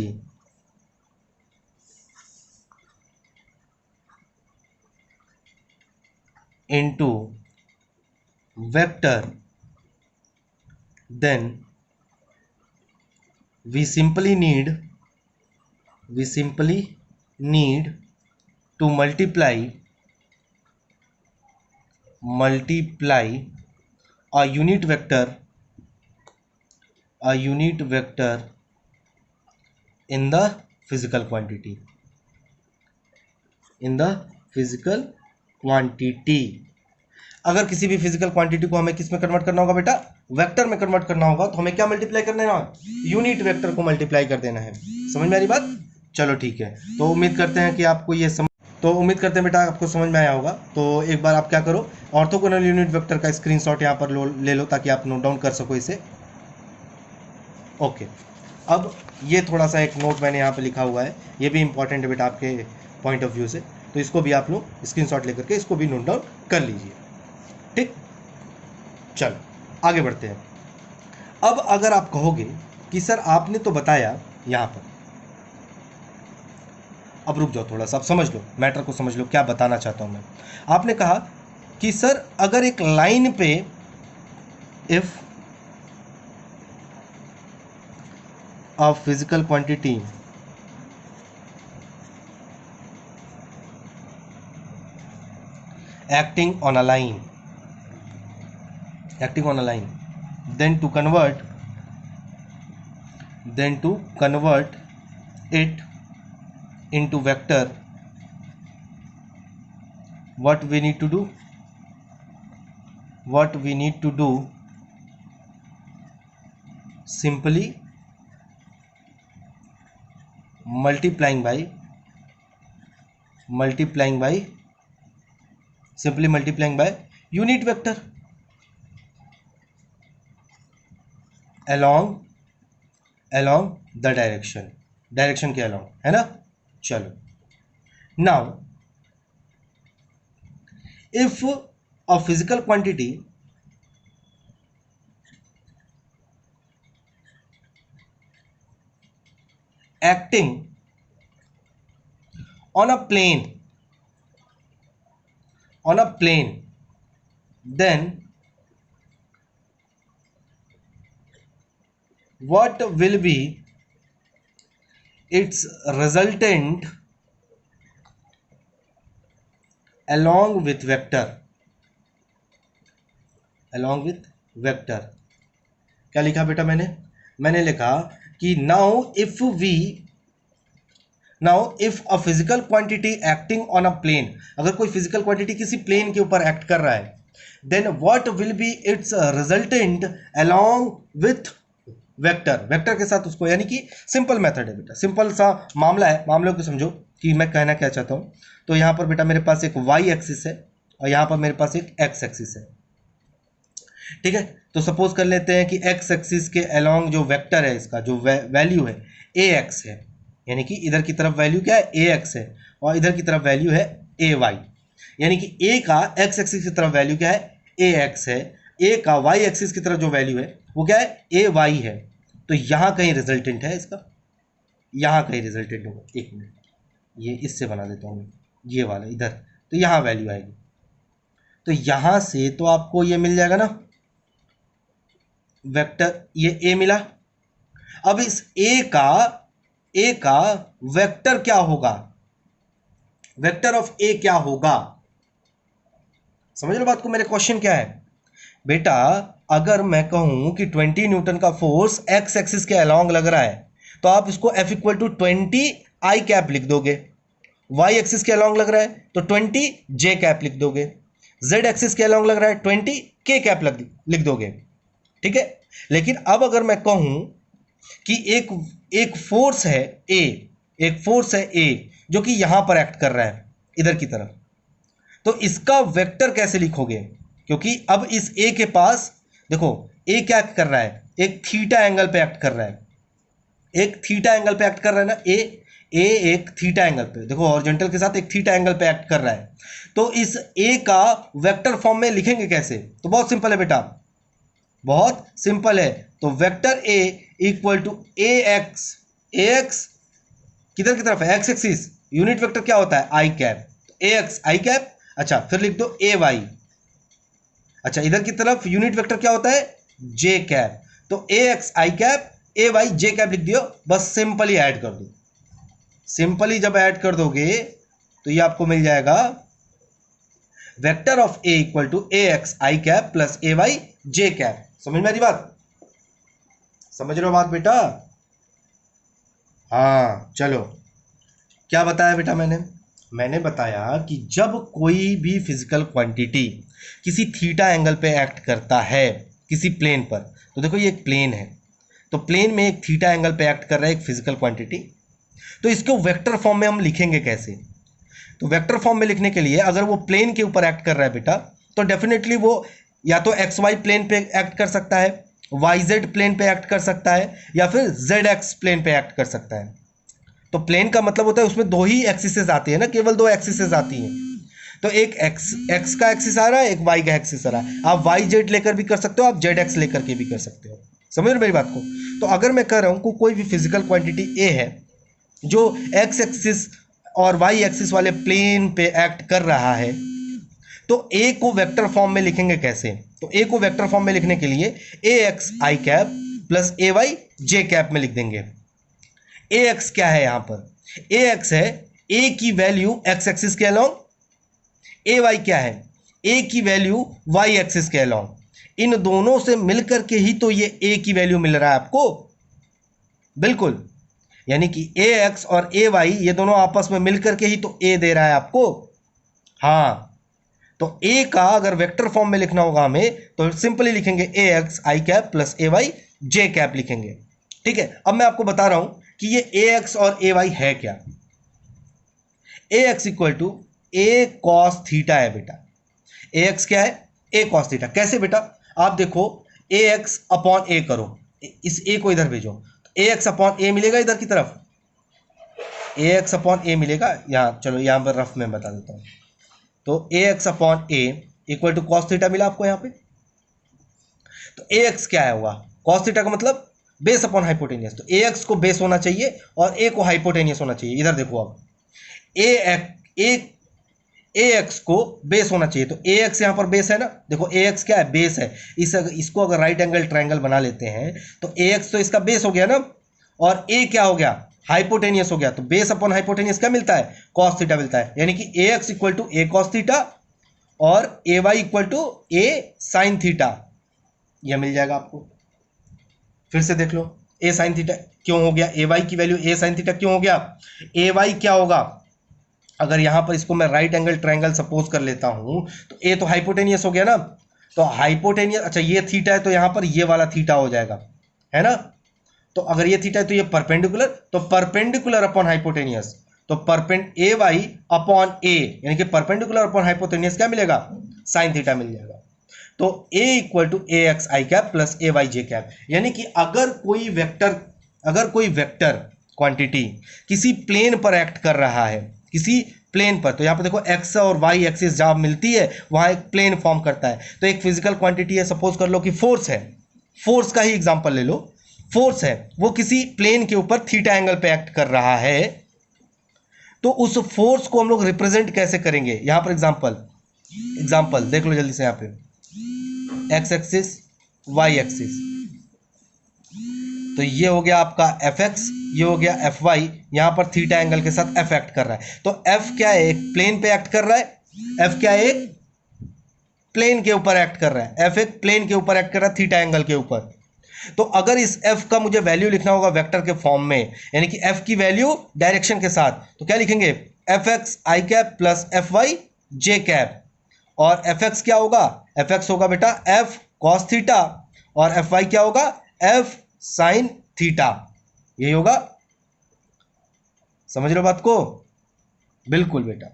into vector, then we simply need to multiply a unit vector in the physical quantity। अगर किसी भी फिजिकल क्वांटिटी को हमें किस में कन्वर्ट करना होगा बेटा, वेक्टर में कन्वर्ट करना होगा, तो हमें क्या मल्टीप्लाई करना है, यूनिट वेक्टर को मल्टीप्लाई कर देना है। समझ में आ रही बात। चलो ठीक है, तो उम्मीद करते हैं कि आपको ये उम्मीद करते हैं बेटा आपको समझ में आया होगा। तो एक बार आप क्या करो, ऑर्थोगोनल यूनिट वेक्टर का स्क्रीनशॉट यहाँ पर ले लो ताकि आप नोट डाउन कर सको इसे। ओके, अब ये थोड़ा सा एक नोट मैंने यहाँ पे लिखा हुआ है, ये भी इंपॉर्टेंट है बेटा आपके पॉइंट ऑफ व्यू से, तो इसको भी आप लोग स्क्रीनशॉट लेकर के इसको भी नोट डाउन कर लीजिए। ठीक, चलो आगे बढ़ते हैं। अब अगर आप कहोगे कि सर आपने तो बताया यहाँ पर, अब रुक जाओ थोड़ा सा, अब समझ लो मैटर को, समझ लो क्या बताना चाहता हूं मैं। आपने कहा कि सर अगर एक लाइन पे if a physical quantity acting on a line, then to convert it into vector, what we need to do, simply multiplying by unit vector along the direction के along, है ना। चलो, now if a physical quantity acting on a plane, then what will be its resultant along with vector, क्या लिखा बेटा मैंने लिखा कि now if a physical quantity acting on a plane, अगर कोई physical quantity किसी plane के ऊपर act कर रहा है, then what will be its resultant along with vector के साथ उसको, यानी कि सिंपल मेथड है बेटा, सिंपल सा मामला है। मामले को समझो कि मैं कहना क्या चाहता हूं। तो यहां पर बेटा मेरे पास एक वाई एक्सिस है और यहां पर मेरे पास एक एक्स एक्सिस है, ठीक है। तो सपोज कर लेते हैं कि एक्स एक्सिस के अलोंग जो वेक्टर है, इसका जो वैल्यू है ए एक्स है, यानी कि इधर की तरफ वैल्यू क्या है ए एक्स है और इधर की तरफ वैल्यू है ए वाई, यानी कि ए का एक्स एक्सिस की तरफ वैल्यू क्या है ए एक्स है, ए का वाई एक्सिस की तरफ जो वैल्यू है वो क्या है ए वाई है। तो यहां कहीं रिजल्टेंट है इसका, यहां कहीं रिजल्टेंट होगा। एक मिनट, ये इससे बना देता हूं, ये वाला इधर, तो यहां वैल्यू आएगी। तो यहां से तो आपको ये मिल जाएगा ना वेक्टर, ये ए मिला। अब इस ए का वेक्टर क्या होगा, वेक्टर ऑफ ए क्या होगा, समझ लो बात को। मेरे क्वेश्चन क्या है बेटा, अगर मैं कहूं कि 20 न्यूटन का फोर्स एक्स एक्सिस के अलोंग लग रहा है, तो आप इसको F = 20 आई कैप लिख दोगे। वाई एक्सिस के अलोंग लग रहा है तो 20 जे कैप लिख दोगे। जेड एक्सिस के अलोंग लग रहा है 20 के कैप लिख दोगे, ठीक है। लेकिन अब अगर मैं कहूं कि एक फोर्स है ए, जो कि यहां पर एक्ट कर रहा है इधर की तरफ, तो इसका वेक्टर कैसे लिखोगे, क्योंकि अब इस ए के पास देखो ए क्या कर रहा है, एक थीटा एंगल पे एक्ट कर रहा है, ना ए एक थीटा एंगल पे, देखो हॉरिजॉन्टल के साथ एक थीटा एंगल पे एक्ट कर रहा है। तो इस ए का वेक्टर फॉर्म में लिखेंगे कैसे, तो बहुत सिंपल है बेटा, बहुत सिंपल है। तो vector A equal to A X किधर की तरफ है एक्स एक्सिस, यूनिट वेक्टर क्या होता है आई cap, A X I cap. अच्छा फिर लिख दो ए वाई, अच्छा इधर की तरफ यूनिट वेक्टर क्या होता है जे कैप, तो A X I cap A Y J cap लिख दियो, बस सिंपली ऐड कर दो। सिंपली जब ऐड कर दोगे तो ये आपको मिल जाएगा vector of A equal to A X I cap plus A Y J cap. समझ में आ रही बात, समझ रहे हो बात बेटा। हाँ चलो, क्या बताया बेटा मैंने बताया कि जब कोई भी फिजिकल क्वांटिटी किसी थीटा एंगल पे एक्ट करता है किसी प्लेन पर, तो देखो ये एक प्लेन है, तो प्लेन में एक थीटा एंगल पे एक्ट कर रहा है एक फिजिकल क्वांटिटी, तो इसको वेक्टर फॉर्म में हम लिखेंगे कैसे। तो वेक्टर फॉर्म में लिखने के लिए अगर वो प्लेन के ऊपर एक्ट कर रहा है बेटा, तो डेफिनेटली वो या तो एक्स वाई प्लेन पे एक्ट कर सकता है, वाई जेड प्लेन पे एक्ट कर सकता है, या फिर जेड एक्स प्लेन पे एक्ट कर सकता है। तो प्लेन का मतलब होता है उसमें दो ही एक्सिसेस आती है ना, केवल दो एक्सिसेस आती हैं। तो एक एक्स का एक्सिस आ रहा है, एक वाई का एक्सिस आ रहा है। आप वाई जेड लेकर भी कर सकते हो, आप जेड एक्स लेकर के भी कर सकते हो। समझ रहे मेरी बात को। तो अगर मैं कह रहा हूं कोई भी फिजिकल क्वांटिटी ए है जो एक्स एक्सिस और वाई एक्सिस वाले प्लेन पे एक्ट कर रहा है, तो ए को वेक्टर फॉर्म में लिखेंगे कैसे? तो ए को वेक्टर फॉर्म में लिखने के लिए ए X I cap plus A Y J cap में लिख देंगे। ए एक्स क्या है यहां पर? ए एक्स है ए की वैल्यू एक्स एक्सिस के अलोंग, ए वाई क्या है? ए की वैल्यू वाई एक्सिस के अलोंग। इन दोनों से मिलकर के ही तो ये ए की वैल्यू मिल रहा है आपको, बिल्कुल। यानी कि ए एक्स और ए वाई ये दोनों आपस में मिलकर के ही तो ए दे रहा है आपको। हाँ, तो ए का अगर वेक्टर फॉर्म में लिखना होगा हमें तो सिंपली लिखेंगे ए X I cap plus A Y J cap लिखेंगे। ठीक है, अब मैं आपको बता रहा हूं कि ये ए एक्स और ए वाई है क्या। A X equal to A cos theta है बेटा। ए एक्स क्या है? A cos theta. कैसे बेटा? आप देखो, ए एक्स अपॉन ए करो, इस ए को इधर भेजो, ए एक्स अपॉन ए मिलेगा इधर की तरफ, ए एक्स अपॉन ए मिलेगा। यहां चलो, यहां पर रफ में बता देता हूं। तो A X upon A equal to cos theta मिला आपको यहां पे। तो ए एक्स क्या है हुआ? कॉस थीटा का मतलब बेस अपॉन हाइपोटेनियस। तो ए एक्स को बेस होना चाहिए और ए को हाइपोटेनियस होना चाहिए। इधर देखो, अब ए एक्स को बेस होना चाहिए, तो ए एक्स यहां पर बेस है ना। देखो ए एक्स क्या है? बेस है। इसको अगर राइट एंगल ट्रायंगल बना लेते हैं तो ए एक्स तो इसका बेस हो गया ना, और ए क्या हो गया? हाइपोटेनियस हो गया। तो बेस अपॉन हाइपोटेनियस क्या मिलता है? कॉस थीटा मिलता है। यानी कि A X equal to A cos theta और A Y equal to A sine theta, यह मिल जाएगा आपको। फिर से देख लो, ए साइन थीटा क्यों हो गया? ए वाई की वैल्यू ए साइन थीटा क्यों हो गया? ए वाई क्या होगा? अगर यहां पर इसको मैं राइट एंगल ट्रायंगल सपोज कर लेता हूं तो ए तो हाइपोटेनियस हो गया ना। तो हाइपोटेनियस, अच्छा ये थीटा है तो यहां पर ये वाला थीटा हो जाएगा, है ना। तो अगर ये थीटा है तो ये परपेंडिकुलर, तो परपेंडिकुलर अपॉन हाइपोटेनियस, तो ए वाई अपॉन ए यानी कि परपेंडिकुलर अपॉन हाइपोटेनियस क्या मिलेगा? साइन थीटा मिल जाएगा। तो A equal to A X I cap plus A Y J cap. यानी कि अगर कोई वेक्टर क्वांटिटी किसी प्लेन पर एक्ट कर रहा है, किसी प्लेन पर, तो यहां पर देखो एक्स और वाई एक्सिस जहां मिलती है वहां एक प्लेन फॉर्म करता है। तो एक फिजिकल क्वांटिटी है, सपोज कर लो कि फोर्स है, फोर्स का ही एग्जांपल ले लो। फोर्स है, वो किसी प्लेन के ऊपर थीटा एंगल पे एक्ट कर रहा है, तो उस फोर्स को हम लोग रिप्रेजेंट कैसे करेंगे? यहां पर एग्जांपल देख लो जल्दी से। यहां पे एक्स एक्सिस, वाई एक्सिस, तो ये हो गया आपका एफ एक्स, ये हो गया एफ वाई। यहां पर थीटा एंगल के साथ एफ एक्ट कर रहा है। तो एफ क्या है? एक प्लेन पे एक्ट कर रहा है। एफ क्या है? एक प्लेन के ऊपर एक्ट कर रहा है। एफ एक प्लेन के ऊपर एक्ट कर रहा है थीटा एंगल के ऊपर। तो अगर इस एफ का मुझे वैल्यू लिखना होगा वेक्टर के फॉर्म में, यानी कि एफ की वैल्यू डायरेक्शन के साथ, तो क्या लिखेंगे? F X I cap plus F Y J cap. और एफ एक्स क्या होगा? एफ एक्स होगा बेटा एफ कॉस थीटा, और एफ वाई क्या होगा? F sine theta. यही होगा, समझ लो बात को? बिल्कुल बेटा।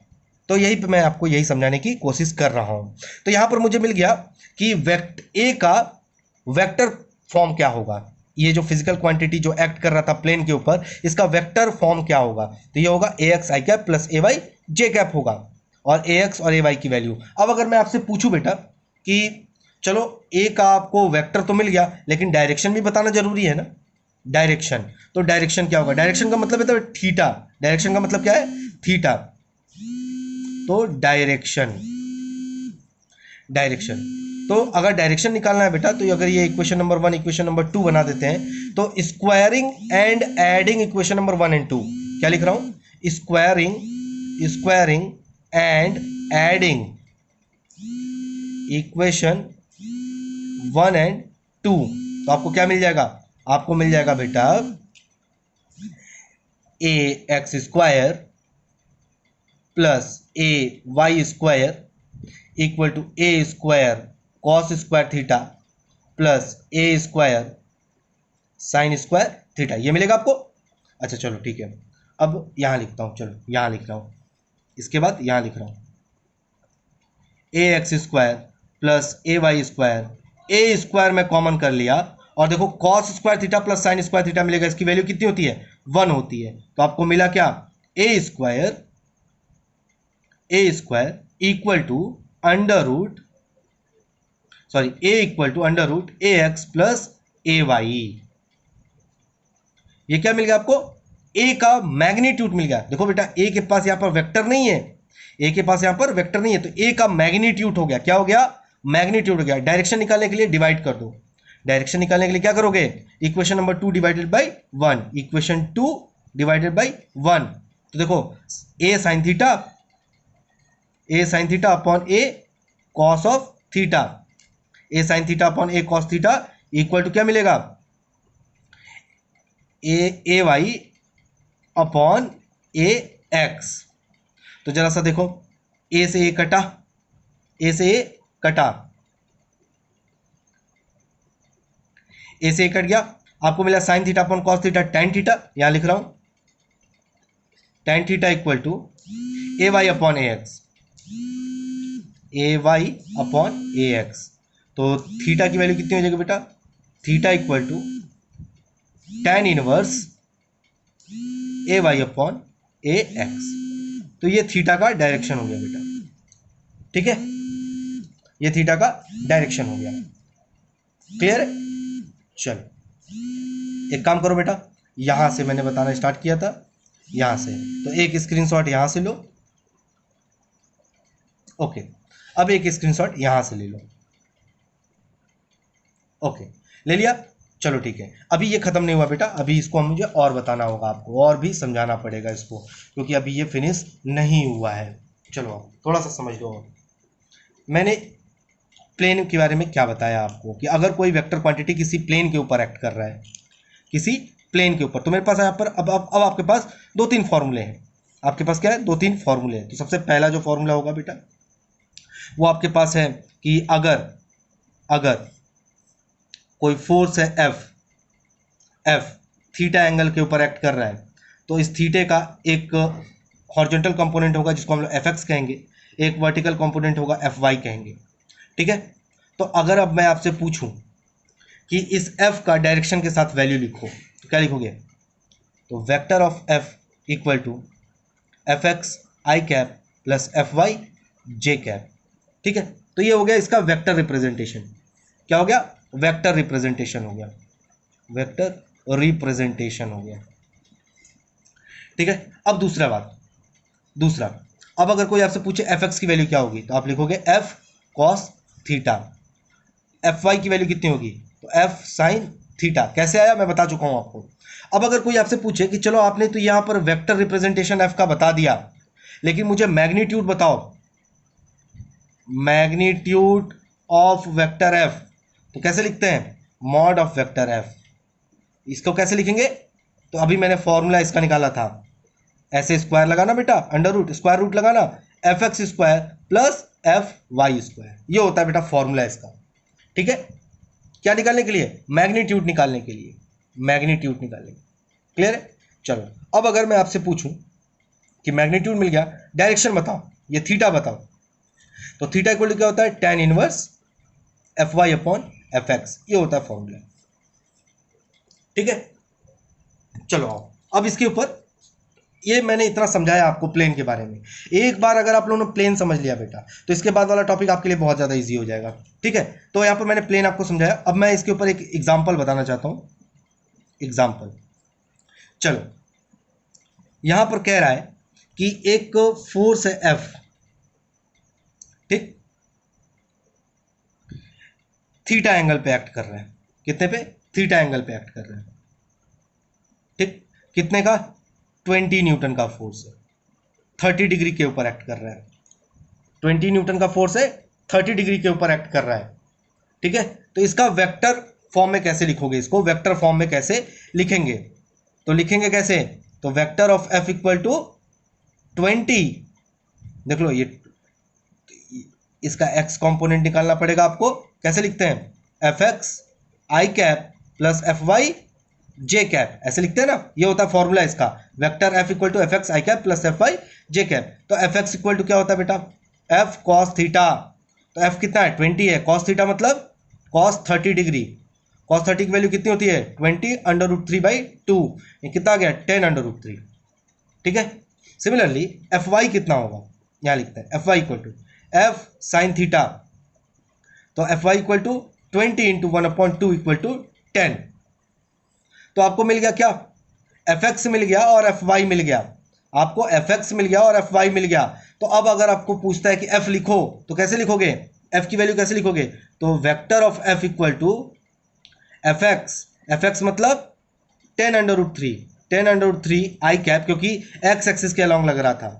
तो यही पे मैं आपको यही समझाने की कोशिश कर रहा हूं। तो यहां पर मुझे मिल गया कि ए का वेक्टर फॉर्म क्या होगा। ये जो फिजिकल क्वांटिटी जो एक्ट कर रहा था प्लेन के ऊपर, इसका वेक्टर फॉर्म क्या होगा? तो ये होगा ए X I cap plus A Y J cap होगा, और ए एक्स और ए वाई की वैल्यू। अब अगर मैं आपसे पूछूं बेटा कि चलो ए का आपको वेक्टर तो मिल गया, लेकिन डायरेक्शन भी बताना जरूरी है ना। डायरेक्शन, तो डायरेक्शन क्या होगा? डायरेक्शन का मतलब है तो थीटा। डायरेक्शन का मतलब क्या है? थीटा। तो डायरेक्शन तो अगर डायरेक्शन निकालना है बेटा, तो अगर ये इक्वेशन नंबर 1 इक्वेशन नंबर 2 बना देते हैं, तो squaring and adding equation number 1 and 2, क्या लिख रहा हूं? Squaring and adding equation 1 and 2, तो आपको क्या मिल जाएगा? आपको मिल जाएगा बेटा A X square plus A Y square equal to A square cos square theta plus A square sine square theta. ये मिलेगा आपको। अच्छा चलो ठीक है, अब यहां लिखता हूं। चलो यहां लिख रहा हूं, इसके बाद यहां लिख रहा हूं ए X square plus A Y square. A square में कॉमन कर लिया, और देखो cos square theta plus sign square theta मिलेगा। इसकी वैल्यू कितनी होती है? 1 होती है। तो आपको मिला क्या? A square equal to under root A X plus A Y. ये क्या मिल गया आपको? ए का मैग्नीट्यूड मिल गया। देखो बेटा ए के पास यहां पर वेक्टर नहीं है, ए के पास यहां पर वेक्टर नहीं है, तो ए का मैग्नीट्यूड हो गया। क्या हो गया? मैग्नीट्यूड हो गया। डायरेक्शन निकालने के लिए डिवाइड कर दो। डायरेक्शन निकालने के लिए क्या करोगे? Equation number 2 divided by 1, equation 2 divided by 1। तो देखो A sine theta upon A cos of theta, A sine theta upon A cos theta equal to क्या मिलेगा? A Y upon A X. तो जरा सा देखो, ए से ए कटा, ए से ए कटा, ए से ए कट गया, आपको मिला sine theta upon cos theta tan theta. यहां लिख रहा हूं tan theta equal to A Y upon A X, A Y upon A X. तो थीटा की वैल्यू कितनी हो जाएगी बेटा? Theta equal to tan inverse A Y upon A X. तो ये थीटा का डायरेक्शन हो गया बेटा, ठीक है, ये थीटा का डायरेक्शन हो गया। क्लियर है? चलो एक काम करो बेटा, यहां से मैंने बताना स्टार्ट किया था, यहां से, तो एक स्क्रीनशॉट यहां से लो। ओके, अब एक स्क्रीनशॉट यहां से ले लो। ओके, ले लिया? चलो ठीक है, अभी ये खत्म नहीं हुआ बेटा, अभी इसको मुझे और बताना होगा, आपको और भी समझाना पड़ेगा इसको, क्योंकि अभी ये फिनिश नहीं हुआ है। चलो आप थोड़ा सा समझ लो। मैंने प्लेन के बारे में क्या बताया आपको कि अगर कोई वेक्टर क्वांटिटी किसी प्लेन के ऊपर एक्ट कर रहा है, किसी प्लेन के ऊपर, तो मेरे पास यहाँ पर अब आपके पास दो तीन फॉर्मूले हैं। आपके पास क्या है? दो तीन फॉर्मूले हैं। तो सबसे पहला जो फॉर्मूला होगा बेटा वो आपके पास है कि अगर कोई फोर्स है एफ थीटा एंगल के ऊपर एक्ट कर रहा है, तो इस थीटे का एक हॉरिजॉन्टल कंपोनेंट होगा जिसको हम लोग एफ एक्स कहेंगे, एक वर्टिकल कंपोनेंट होगा एफ वाई कहेंगे, ठीक है। तो अगर अब मैं आपसे पूछूं कि इस एफ का डायरेक्शन के साथ वैल्यू लिखो, तो क्या लिखोगे? तो vector of F equal to F X I cap plus F Y J cap, ठीक है। तो ये हो गया इसका वेक्टर रिप्रेजेंटेशन। क्या हो गया? वेक्टर रिप्रेजेंटेशन हो गया, वेक्टर रिप्रेजेंटेशन हो गया, ठीक है। अब दूसरा, अब अगर कोई आपसे पूछे एफ एक्स की वैल्यू क्या होगी, तो आप लिखोगे F cos theta. F Y की वैल्यू कितनी होगी? तो एफ साइन थीटा। कैसे आया मैं बता चुका हूं आपको। अब अगर कोई आपसे पूछे कि चलो आपने तो यहां पर वेक्टर रिप्रेजेंटेशन एफ का बता दिया, लेकिन मुझे मैग्नीट्यूड बताओ, मैग्नीट्यूड ऑफ वेक्टर एफ, तो कैसे लिखते हैं? Mod of vector F. इसको कैसे लिखेंगे? तो अभी मैंने फॉर्मूला इसका निकाला था, ऐसे स्क्वायर लगाना बेटा, अंडर रूट स्क्वायर रूट लगाना, F X square plus F Y square, ये होता है बेटा फॉर्मूला इसका, ठीक है। क्या निकालने के लिए? मैग्नीट्यूड निकालने के लिए, मैग्नीट्यूड निकालने। क्लियर है? चलो अब अगर मैं आपसे पूछूं कि मैग्नीट्यूड मिल गया, डायरेक्शन बताओ, ये थीटा बताओ, तो थीटा इक्वल टू क्या होता है? Tan inverse F Y upon F X, ये होता है फॉर्मूला, ठीक है। चलो आओ, अब इसके ऊपर ये मैंने इतना समझाया आपको प्लेन के बारे में। एक बार अगर आप लोगों ने प्लेन समझ लिया बेटा, तो इसके बाद वाला टॉपिक आपके लिए बहुत ज़्यादा इजी हो जाएगा, ठीक है। तो यहाँ पर मैंने प्लेन आपको समझाया, अब मैं इसके ऊपर एक एग्जाम्पल बताना चाहता हूँ। एग्जाम्पल, चलो यहाँ पर कह रहा है कि एक फोर्स है एफ, ठीक, थीटा एंगल पे एक्ट कर रहा है। कितने पे? थीटा एंगल पे एक्ट कर रहा है, ठीक। कितने का? 20 न्यूटन का फोर्स है, 30 डिग्री के ऊपर एक्ट कर रहा है। 20 न्यूटन का फोर्स है, 30 डिग्री के ऊपर एक्ट कर रहा है, ठीक है। तो इसका वेक्टर फॉर्म में कैसे लिखोगे? इसको वेक्टर फॉर्म में कैसे लिखेंगे? तो लिखेंगे कैसे? तो vector of F equal to 20, देख लो ये, इसका एक्स कंपोनेंट निकालना पड़ेगा आपको। कैसे लिखते हैं? F X I cap plus F Y J cap, ऐसे लिखते हैं ना, ये होता है फॉर्मूला इसका, vector F equal to F X I cap plus F Y J cap. तो एफ एक्स इक्वल टू क्या होता है बेटा? F cos theta. तो एफ कितना है? 20 है, कॉस थीटा मतलब कॉस 30 डिग्री, कॉस 30 की वैल्यू कितनी होती है? 20 अंडर रूट 3/2, ये कितना आ गया? 10 अंडर रूट 3, ठीक है। सिमिलरली एफ वाई कितना होगा? यहाँ लिखते हैं F Y equal to F sine theta, तो F Y equal to 20 into 1/2 equal to 10। तो आपको मिल गया क्या? एफ एक्स मिल गया और एफ वाई मिल गया, आपको एफ एक्स मिल गया और एफ वाई मिल गया। तो अब अगर आपको पूछता है कि एफ लिखो तो कैसे लिखोगे, एफ की वैल्यू कैसे लिखोगे, तो vector of F equal to F X मतलब 10√3, 10√3 आई कैप, क्योंकि एक्स एक्सिस के अलॉन्ग लग रहा था,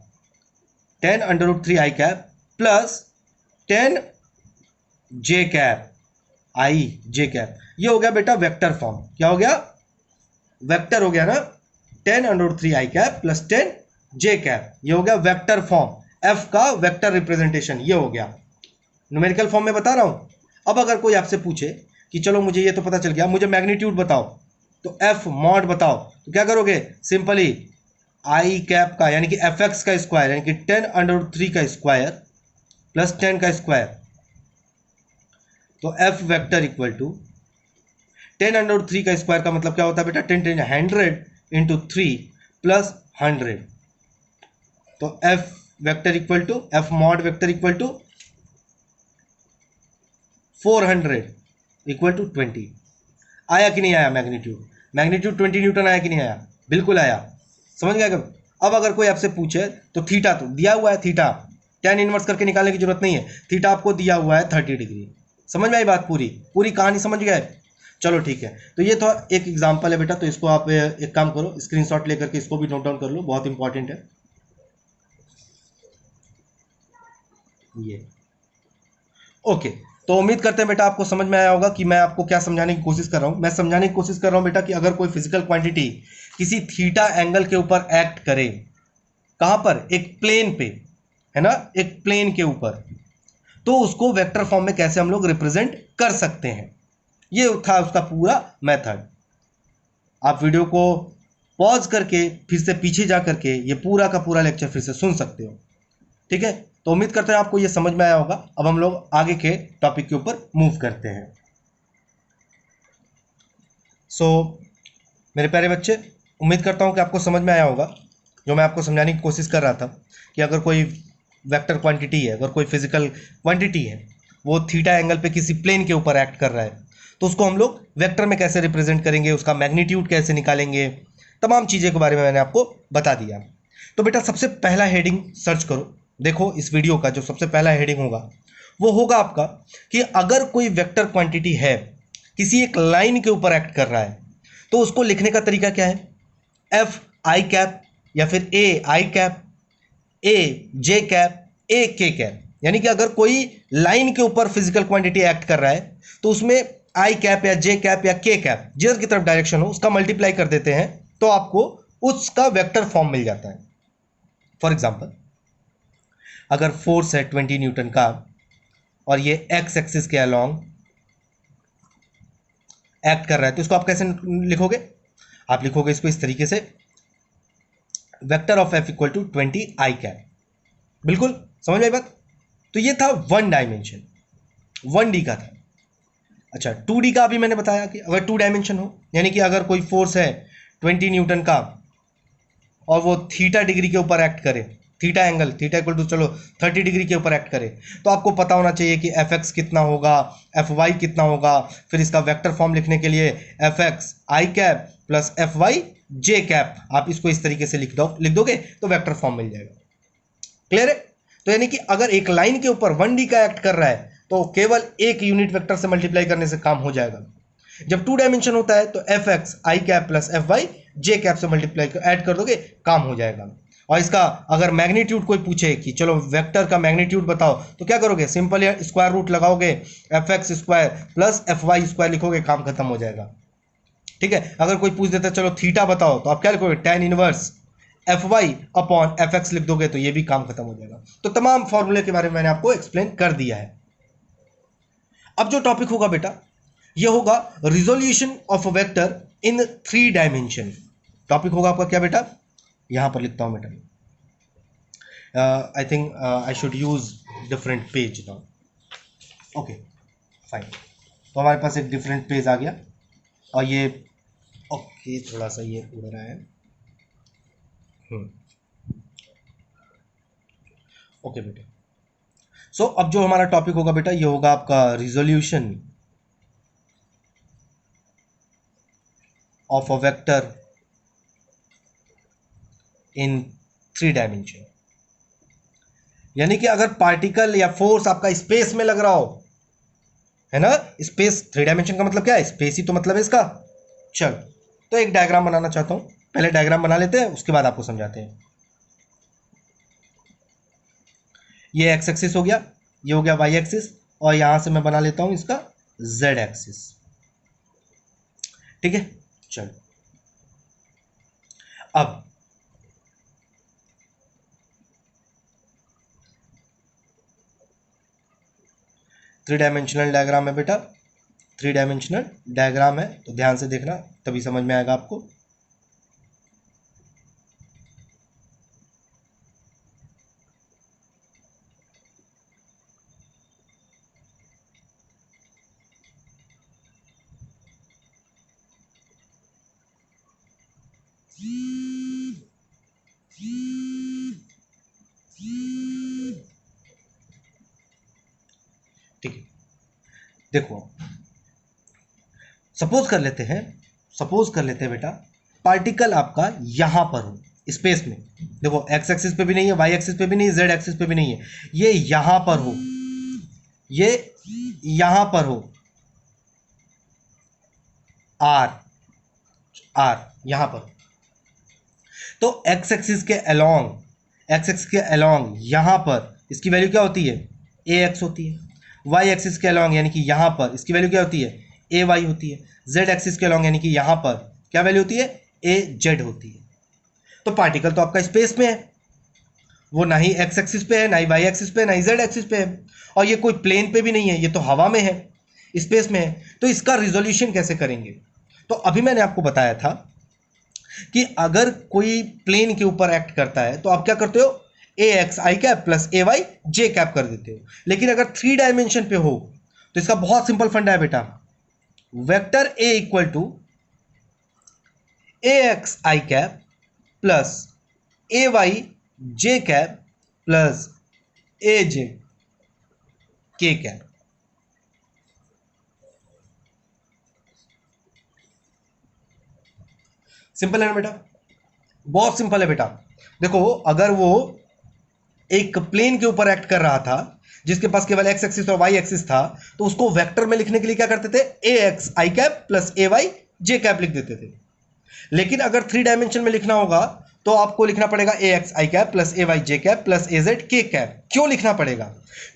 10√3 I cap plus 10 J cap, I J cap. ये हो गया बेटा वेक्टर फॉर्म। क्या हो गया, वेक्टर हो गया ना, 10√3 I cap plus 10 J cap, ये हो गया वेक्टर फॉर्म, एफ का वेक्टर रिप्रेजेंटेशन ये हो गया। न्यूमेरिकल फॉर्म में बता रहा हूं। अब अगर कोई आपसे पूछे कि चलो मुझे ये तो पता चल गया, मुझे मैग्नीट्यूड बताओ, तो एफ मॉड बताओ, तो क्या करोगे, सिंपली आई कैप का यानी कि एफ एक्स का स्क्वायर यानी कि 10√3 का स्क्वायर प्लस 10 का स्क्वायर, तो एफ वेक्टर इक्वल टू 10√3 का स्क्वायर का मतलब क्या होता है बेटा, 100 इंटू 3 प्लस 100, तो F vector equal to F mod vector equal to 400 equal to 20। आया कि नहीं आया मैग्नीट्यूड, मैग्नीट्यूड 20 न्यूटन आया कि नहीं आया, बिल्कुल आया। समझ गया। अब अगर कोई आपसे पूछे तो थीटा तो दिया हुआ है, थीटा tan इनवर्स करके निकालने की जरूरत नहीं है, थीटा आपको दिया हुआ है 30 डिग्री। समझ में आई बात, पूरी पूरी कहानी समझ गए। चलो ठीक है, तो ये तो एक एग्जांपल है बेटा, तो इसको आप एक काम करो, स्क्रीनशॉट लेकर के इसको भी नोट डाउन कर लो, बहुत इंपॉर्टेंट है ये। ओके, तो उम्मीद करते हैं बेटा आपको समझ में आया होगा कि मैं आपको क्या समझाने की कोशिश कर रहा हूं। मैं समझाने की कोशिश कर रहा हूं बेटा कि अगर कोई फिजिकल क्वांटिटी किसी थीटा एंगल के ऊपर एक्ट करे, कहां पर, एक प्लेन पे, है ना, एक प्लेन के ऊपर, तो उसको वेक्टर फॉर्म में कैसे हम लोग रिप्रेजेंट कर सकते हैं, ये था उसका पूरा मेथड। आप वीडियो को पॉज करके फिर से पीछे जा करके ये पूरा का पूरा लेक्चर फिर से सुन सकते हो। ठीक है, तो उम्मीद करते हैं आपको ये समझ में आया होगा। अब हम लोग आगे के टॉपिक के ऊपर मूव करते हैं। सो मेरे प्यारे बच्चे, उम्मीद करता हूँ कि आपको समझ में आया होगा जो मैं आपको समझाने की कोशिश कर रहा था कि अगर कोई वेक्टर क्वांटिटी है, अगर कोई फिजिकल क्वांटिटी है, वो थीटा एंगल पे किसी प्लेन के ऊपर एक्ट कर रहा है, तो उसको हम लोग वेक्टर में कैसे रिप्रेजेंट करेंगे, उसका मैग्नीट्यूड कैसे निकालेंगे, तमाम चीज़ें के बारे में मैंने आपको बता दिया। तो बेटा सबसे पहला हेडिंग सर्च करो, देखो इस वीडियो का जो सबसे पहला हेडिंग होगा वो होगा आपका कि अगर कोई वेक्टर क्वांटिटी है किसी एक लाइन के ऊपर एक्ट कर रहा है, तो उसको लिखने का तरीका क्या है, एफ आई कैप या फिर ए आई कैप, ए जे कैप, ए के कैप। यानी कि अगर कोई लाइन के ऊपर फिजिकल क्वांटिटी एक्ट कर रहा है तो उसमें आई कैप या जे कैप या के कैप, जिधर की तरफ डायरेक्शन हो उसका मल्टीप्लाई कर देते हैं, तो आपको उसका वेक्टर फॉर्म मिल जाता है। फॉर एग्जाम्पल, अगर फोर्स है 20 न्यूटन का और ये एक्स एक्सिस के अलॉन्ग एक्ट कर रहा है, तो इसको आप कैसे लिखोगे, आप लिखोगे इसको इस तरीके से, vector of F equal to 20 I cap. बिल्कुल समझ में आई बात। तो ये था वन डायमेंशन, 1D का था। अच्छा 2D का अभी मैंने बताया कि अगर 2 डायमेंशन हो, यानी कि अगर कोई फोर्स है 20 न्यूटन का और वो थीटा डिग्री के ऊपर एक्ट करे, theta angle, theta equal to चलो 30 डिग्री के ऊपर एक्ट करे, तो आपको पता होना चाहिए कि एफ एक्स कितना होगा, एफ वाई कितना होगा। फिर इसका वेक्टर फॉर्म लिखने के लिए F X I cap plus F Y J cap, आप इसको इस तरीके से लिख दोगे तो वेक्टर फॉर्म मिल जाएगा। क्लियर है। तो यानी कि अगर एक लाइन के ऊपर 1D का एक्ट कर रहा है तो केवल एक यूनिट वेक्टर से मल्टीप्लाई करने से काम हो जाएगा। जब 2 डायमेंशन होता है तो F X I cap plus F Y J cap से मल्टीप्लाई ऐड कर दोगे, काम हो जाएगा। और इसका अगर मैग्नीट्यूड कोई पूछे कि चलो वेक्टर का मैग्नीट्यूड बताओ, तो क्या करोगे, सिंपल स्क्वायर रूट लगाओगे, F X square plus F Y square लिखोगे, काम खत्म हो जाएगा। ठीक है, अगर कोई पूछ देता है चलो थीटा बताओ, तो आप क्या लिखोगे, tan inverse F Y upon F X लिख दोगे, तो ये भी काम खत्म हो जाएगा। तो तमाम फॉर्मूले के बारे में मैंने आपको एक्सप्लेन कर दिया है। अब जो टॉपिक होगा बेटा ये होगा resolution of a vector in 3 dimension. Topic होगा आपका क्या बेटा, यहां पर लिखता हूं बेटा, I think I should use different page now. Okay fine, तो हमारे पास एक डिफरेंट पेज आ गया और ये ओके थोड़ा सा ये उड़ रहा है। ओके बेटा, सो अब जो हमारा टॉपिक होगा बेटा ये होगा आपका resolution of a vector in 3 dimension. यानी कि अगर पार्टिकल या फोर्स आपका स्पेस में लग रहा हो, है ना, स्पेस 3 डायमेंशन का मतलब क्या है, स्पेस ही तो मतलब है इसका। चल, तो एक डायग्राम बनाना चाहता हूं, पहले डायग्राम बना लेते हैं, उसके बाद आपको समझाते हैं। ये एक्स एक्सिस हो गया, ये हो गया वाई एक्सिस, और यहां से मैं बना लेता हूं इसका जेड एक्सिस। ठीक है, चल अब 3 डायमेंशनल डायग्राम है बेटा, 3 डायमेंशनल डायग्राम है, तो ध्यान से देखना तभी समझ में आएगा आपको। ठीक है, देखो सपोज कर लेते हैं बेटा, पार्टिकल आपका यहां पर हो स्पेस में। देखो एक्स एक्सिस पे भी नहीं है, वाई एक्सिस पे भी नहीं है, जेड एक्सिस पे भी नहीं है, ये यहां पर हो, ये यहां पर हो, आर आर यहां पर। तो एक्स एक्सिस के अलोंग यहां पर इसकी वैल्यू क्या होती है, ए एक्स होती है। वाई एक्सिस के अलोंग यानी कि यहां पर इसकी वैल्यू क्या होती है, ए वाई होती है। जेड एक्सिस के अलोंग यानी कि यहां पर क्या वैल्यू होती है, ए जेड होती है। तो पार्टिकल तो आपका स्पेस में है, वो ना ही एक्स एक्सिस पे है, ना ही वाई एक्सिस पे है, ना ही जेड एक्सिस पे है, और ये कोई प्लेन पे भी नहीं है, ये तो हवा में है, स्पेस में है। तो इसका रिजोल्यूशन कैसे करेंगे, तो अभी मैंने आपको बताया था कि अगर कोई प्लेन के ऊपर एक्ट करता है तो आप क्या करते हो, ए X I cap plus A Y J cap कर देते हो। लेकिन अगर 3 डायमेंशन पे हो तो इसका बहुत सिंपल फंडा है बेटा, vector A equal to A X I cap plus A Y J cap plus A J K cap. Simple है ना बेटा, बहुत सिंपल है बेटा। देखो अगर वो एक प्लेन के ऊपर एक्ट कर रहा था जिसके पास केवल एक्स एक्सिस और वाई एक्सिस था, तो उसको वेक्टर में लिखने के लिए क्या करते थे, ए X I cap plus A Y J cap लिख देते थे। लेकिन अगर 3 डायमेंशन में लिखना होगा तो आपको लिखना पड़ेगा ए X I cap plus A Y J cap plus A Z K cap. क्यों लिखना पड़ेगा,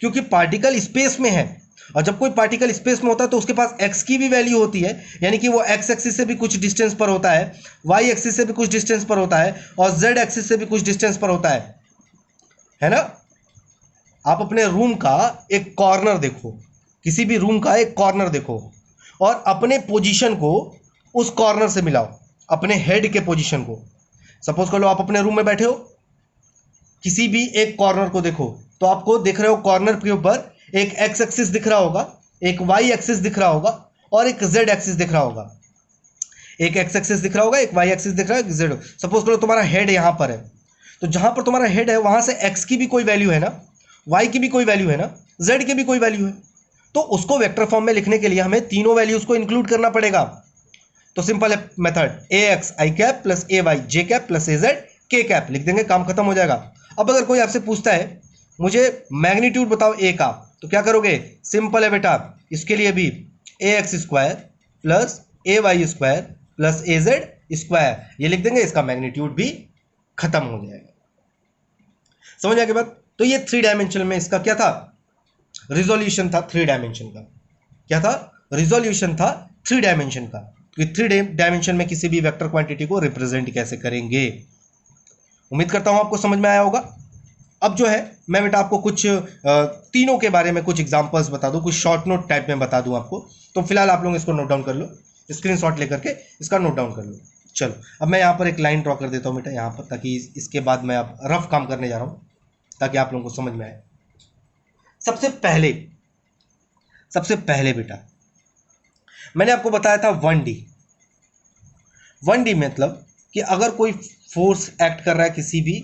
क्योंकि पार्टिकल स्पेस में है, और जब कोई पार्टिकल स्पेस में होता है तो उसके पास एक्स की भी वैल्यू होती है, यानी कि वो एक्स एक्सिस से भी कुछ डिस्टेंस पर होता है, वाई एक्सिस से भी कुछ डिस्टेंस पर होता है, और जेड एक्सिस से भी कुछ डिस्टेंस पर होता है ना। आप अपने रूम का एक कॉर्नर देखो, किसी भी रूम का एक कॉर्नर देखो, और अपने पोजीशन को उस कॉर्नर से मिलाओ, अपने हेड के पोजीशन को। सपोज कर लो आप अपने रूम में बैठे हो, किसी भी एक कॉर्नर को देखो, तो आपको दिख रहे हो कॉर्नर के ऊपर एक एक्स एक्सिस दिख रहा होगा, एक वाई एक्सिस दिख रहा होगा, और एक जेड एक्सिस दिख रहा होगा। एक एक्स एक्सिस दिख रहा होगा, एक वाई एक्सिस दिख रहा है, जेड। सपोज करो तुम्हारा हेड यहां पर है, तो जहां पर तुम्हारा हेड है वहां से एक्स की भी कोई वैल्यू है ना, वाई की भी कोई वैल्यू है ना, जेड की भी कोई वैल्यू है। तो उसको वेक्टर फॉर्म में लिखने के लिए हमें तीनों वैल्यूज को इंक्लूड करना पड़ेगा। तो सिंपल है method, A X I cap plus A Y J cap plus A Z K cap लिख देंगे, काम खत्म हो जाएगा। अब अगर कोई आपसे पूछता है मुझे मैग्नीट्यूड बताओ ए का, तो क्या करोगे, सिंपल है बेटा, इसके लिए भी ए X square plus A Y square plus A Z square ये लिख देंगे, इसका मैग्नीट्यूड भी खत्म हो जाएगा। समझ आगे बात। तो ये 3 डायमेंशन में इसका क्या था, रिजोल्यूशन था 3 डायमेंशन का। क्या था, रिजोल्यूशन था 3 डायमेंशन का, कि 3 डायमेंशन में किसी भी वेक्टर क्वांटिटी को रिप्रेजेंट कैसे करेंगे। उम्मीद करता हूं आपको समझ में आया होगा। अब जो है मैं बेटा आपको कुछ तीनों के बारे में कुछ एग्जांपल्स बता दूं, कुछ शॉर्ट नोट टाइप में बता दूं आपको। तो फिलहाल आप लोग इसको नोट डाउन कर लो, स्क्रीनशॉट लेकर के इसका नोट डाउन कर लो। चलो अब मैं यहाँ पर एक लाइन ड्रॉ कर देता हूँ बेटा यहाँ पर, ताकि इसके बाद मैं अब रफ काम करने जा रहा हूँ, ताकि आप लोगों को समझ में आए। सबसे पहले बेटा मैंने आपको बताया था 1D। 1D मतलब कि अगर कोई फोर्स एक्ट कर रहा है किसी भी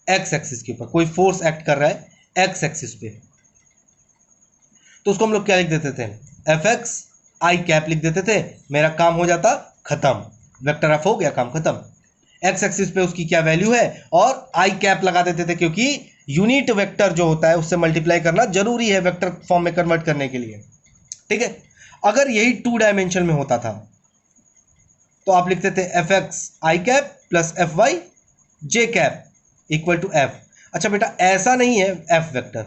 एक्स एक्सिस के ऊपर, कोई फोर्स एक्ट कर रहा है एक्स एक्सिस पे, तो उसको हम लोग क्या लिख देते थे, एफ एक्स आई कैप लिख देते थे, मेरा काम हो जाता खत्म, वेक्टर एफ हो गया, काम खत्म। एक्स एक्सिस पे उसकी क्या वैल्यू है, और आई कैप लगा देते थे, क्योंकि यूनिट वेक्टर जो होता है उससे मल्टीप्लाई करना जरूरी है वेक्टर फॉर्म में कन्वर्ट करने के लिए। ठीक है, अगर यही 2 डायमेंशन में होता था तो आप लिखते थे F X I cap plus F Y J cap equal to F. अच्छा बेटा, ऐसा नहीं है एफ वेक्टर,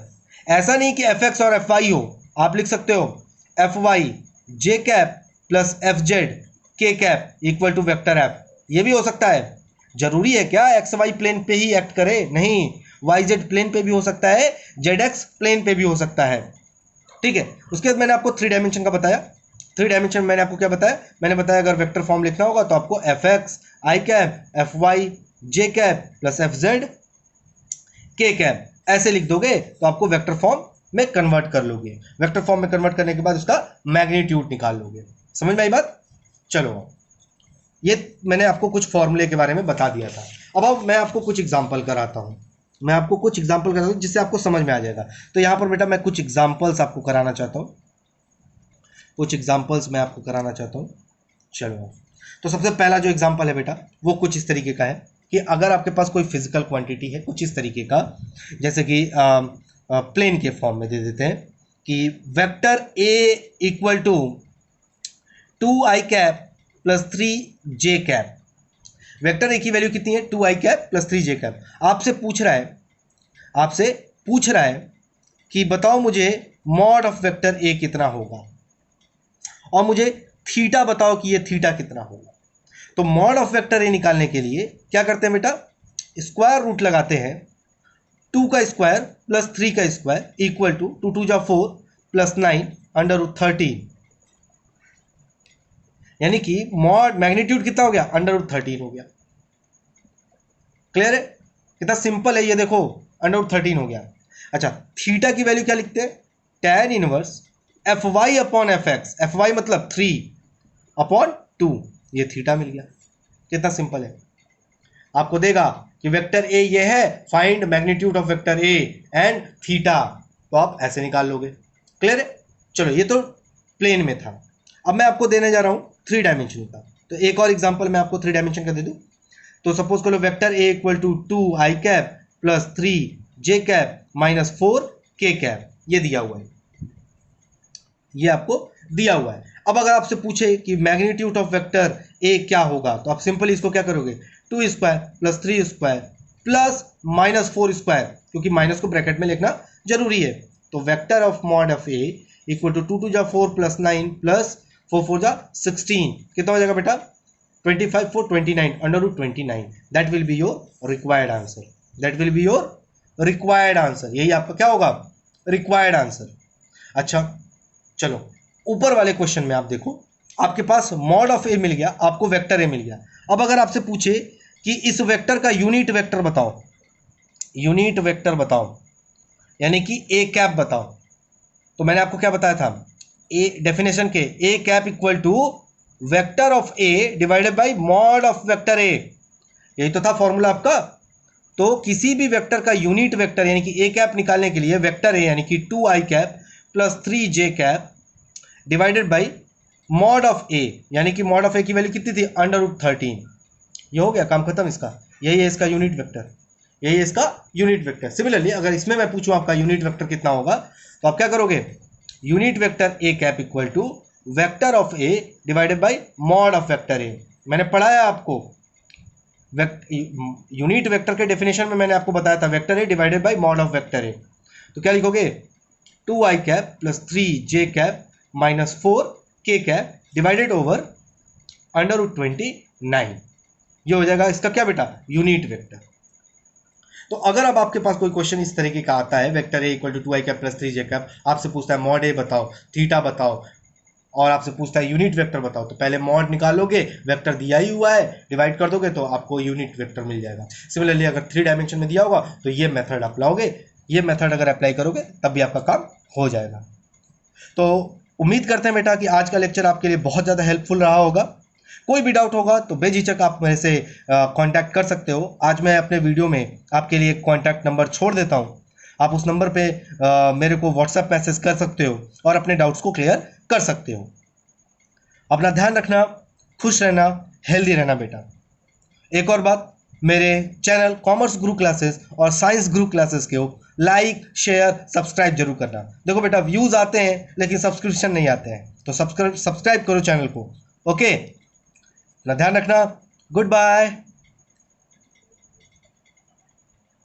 ऐसा नहीं कि एफ एक्स और एफ वाई हो, आप लिख सकते हो F Y J cap plus F Z K cap equal to vector F, ये भी हो सकता है। जरूरी है क्या एक्स वाई प्लेन पे ही एक्ट करे? नहीं, वाई जेड प्लेन पे भी हो सकता है, जेड एक्स प्लेन पे भी हो सकता है। ठीक है, उसके बाद मैंने आपको 3 डायमेंशन का बताया। 3 डायमेंशन मैंने आपको क्या बताया? मैंने बताया अगर वेक्टर फॉर्म लिखना होगा तो आपको F X I cap F Y J cap plus F Z K cap ऐसे लिख दोगे तो आपको वेक्टर फॉर्म में कन्वर्ट कर लोगे। वेक्टर फॉर्म में कन्वर्ट करने के बाद उसका मैग्नीट्यूड निकाल लोगे। समझ में आई बात? चलो, ये मैंने आपको कुछ फॉर्मूले के बारे में बता दिया था। अब मैं आपको कुछ एग्जांपल कराता हूँ, मैं आपको कुछ एग्जांपल कराता हूँ जिससे आपको समझ में आ जाएगा। तो यहाँ पर बेटा मैं कुछ एग्जांपल्स आपको कराना चाहता हूँ, कुछ एग्जांपल्स मैं आपको कराना चाहता हूँ। चलो, तो सबसे पहला जो एग्जांपल है बेटा वो कुछ इस तरीके का है कि अगर आपके पास कोई फिजिकल क्वांटिटी है कुछ इस तरीके का, जैसे कि प्लेन के फॉर्म में दे देते हैं कि vector A equal to 2 I cap plus 3 J cap. Vector A की वैल्यू कितनी है? 2 I cap plus 3 J cap. आपसे पूछ रहा है कि बताओ मुझे मॉड ऑफ वेक्टर ए कितना होगा, और मुझे थीटा बताओ कि ये थीटा कितना होगा। तो मॉड ऑफ वेक्टर ए निकालने के लिए क्या करते हैं बेटा? स्क्वायर रूट लगाते हैं, 2 का स्क्वायर प्लस 3 का स्क्वायर इक्वल टू 2 2 जा 4 प्लस 9 अंडर रूट 13, यानी कि मॉड मैग्नीट्यूड कितना हो गया? अंडर रूट 13 हो गया। क्लियर है? कितना सिंपल है ये, देखो अंडर रूट 13 हो गया। अच्छा, थीटा की वैल्यू क्या लिखते हैं? tan inverse F Y upon F X, F Y मतलब 3 अपॉन 2, ये थीटा मिल गया। कितना सिंपल है। आपको देगा कि वेक्टर ए ये है, find magnitude of vector A and theta, तो आप ऐसे निकाल लोगे। क्लियर है? चलो, ये तो प्लेन में था। अब मैं आपको देने जा रहा हूं 3 डायमेंशन का। तो एक और एग्जांपल मैं आपको 3 डायमेंशन का दे दूं। तो सपोज करो vector A equal to 2 I cap plus 3 J cap minus 4 K cap, ये दिया हुआ है, ये आपको दिया हुआ है। अब अगर आपसे पूछे कि मैग्नीट्यूड ऑफ वेक्टर ए क्या होगा, तो आप सिंपली इसको क्या करोगे? 2 square plus 3 square plus minus 4 square, क्योंकि माइनस को ब्रैकेट में लिखना जरूरी है। तो vector of mod of A equal to 2 2 जा 4 प्लस 9 प्लस 4 4 जा 16, कितना हो जाएगा बेटा? 25 4 29 under root 29। That will be your required answer, that will be your required answer, यही आपका क्या होगा? Required answer. अच्छा चलो, ऊपर वाले क्वेश्चन में आप देखो, आपके पास मॉड ऑफ ए मिल गया, आपको वेक्टर ए मिल गया। अब अगर आपसे पूछे कि इस वेक्टर का यूनिट वेक्टर बताओ, यूनिट वेक्टर बताओ, यानी कि ए कैप बताओ, तो मैंने आपको क्या बताया था? ए डेफिनेशन के, A cap equal to vector of A divided by mod of vector A, यही तो था फॉर्मूला आपका। तो किसी भी वेक्टर का यूनिट वेक्टर यानी कि ए कैप निकालने के लिए वेक्टर ए यानी कि 2 I cap plus 3 J cap divided by mod of A, यानी कि मॉड ऑफ ए की वैल्यू कितनी थी? Under root 13। ये हो गया, काम खत्म इसका। यही है इसका यूनिट वेक्टर, यही है इसका यूनिट वेक्टर। सिमिलरली अगर इसमें मैं पूछूं आपका यूनिट वेक्टर कितना होगा, तो आप क्या करोगे? Unit vector A cap equal to vector of A divided by mod of vector A. मैंने पढ़ाया आपको यूनिट वेक्टर के डेफिनेशन में, मैंने आपको बताया था vector A divided by mod of vector A. तो क्या लिखोगे? 2 I cap plus 3 J cap minus 4 K cap divided over under root 29, ये हो जाएगा इसका क्या बेटा? Unit vector. तो अगर अब आपके पास कोई क्वेश्चन इस तरीके का आता है, vector A equal to 2 I cap plus 3 J cap, आपसे पूछता है मॉड ए बताओ, थीटा बताओ, और आपसे पूछता है यूनिट वेक्टर बताओ, तो पहले मॉड निकालोगे, वेक्टर दिया ही हुआ है, डिवाइड कर दोगे तो आपको यूनिट वेक्टर मिल जाएगा। सिमिलरली अगर 3 डायमेंशन में दिया होगा तो ये मेथड अपनाओगे, ये मेथड अगर अप्लाई करोगे तब भी आपका काम हो जाएगा। तो उम्मीद करते हैं बेटा कि आज का लेक्चर आपके लिए बहुत ज़्यादा हेल्पफुल रहा होगा। कोई भी डाउट होगा तो बेझिझक आप मेरे से कांटेक्ट कर सकते हो। आज मैं अपने वीडियो में आपके लिए कॉन्टैक्ट नंबर छोड़ देता हूँ, आप उस नंबर पे मेरे को व्हाट्सएप मैसेज कर सकते हो और अपने डाउट्स को क्लियर कर सकते हो। अपना ध्यान रखना, खुश रहना, हेल्दी रहना बेटा। एक और बात, मेरे चैनल कॉमर्स गुरु क्लासेस और साइंस गुरु क्लासेस को लाइक शेयर सब्सक्राइब जरूर करना। देखो बेटा, व्यूज आते हैं लेकिन सब्सक्रिप्शन नहीं आते हैं, तो सब्सक्राइब करो चैनल को। ओके, अपना ध्यान रखना। Good bye.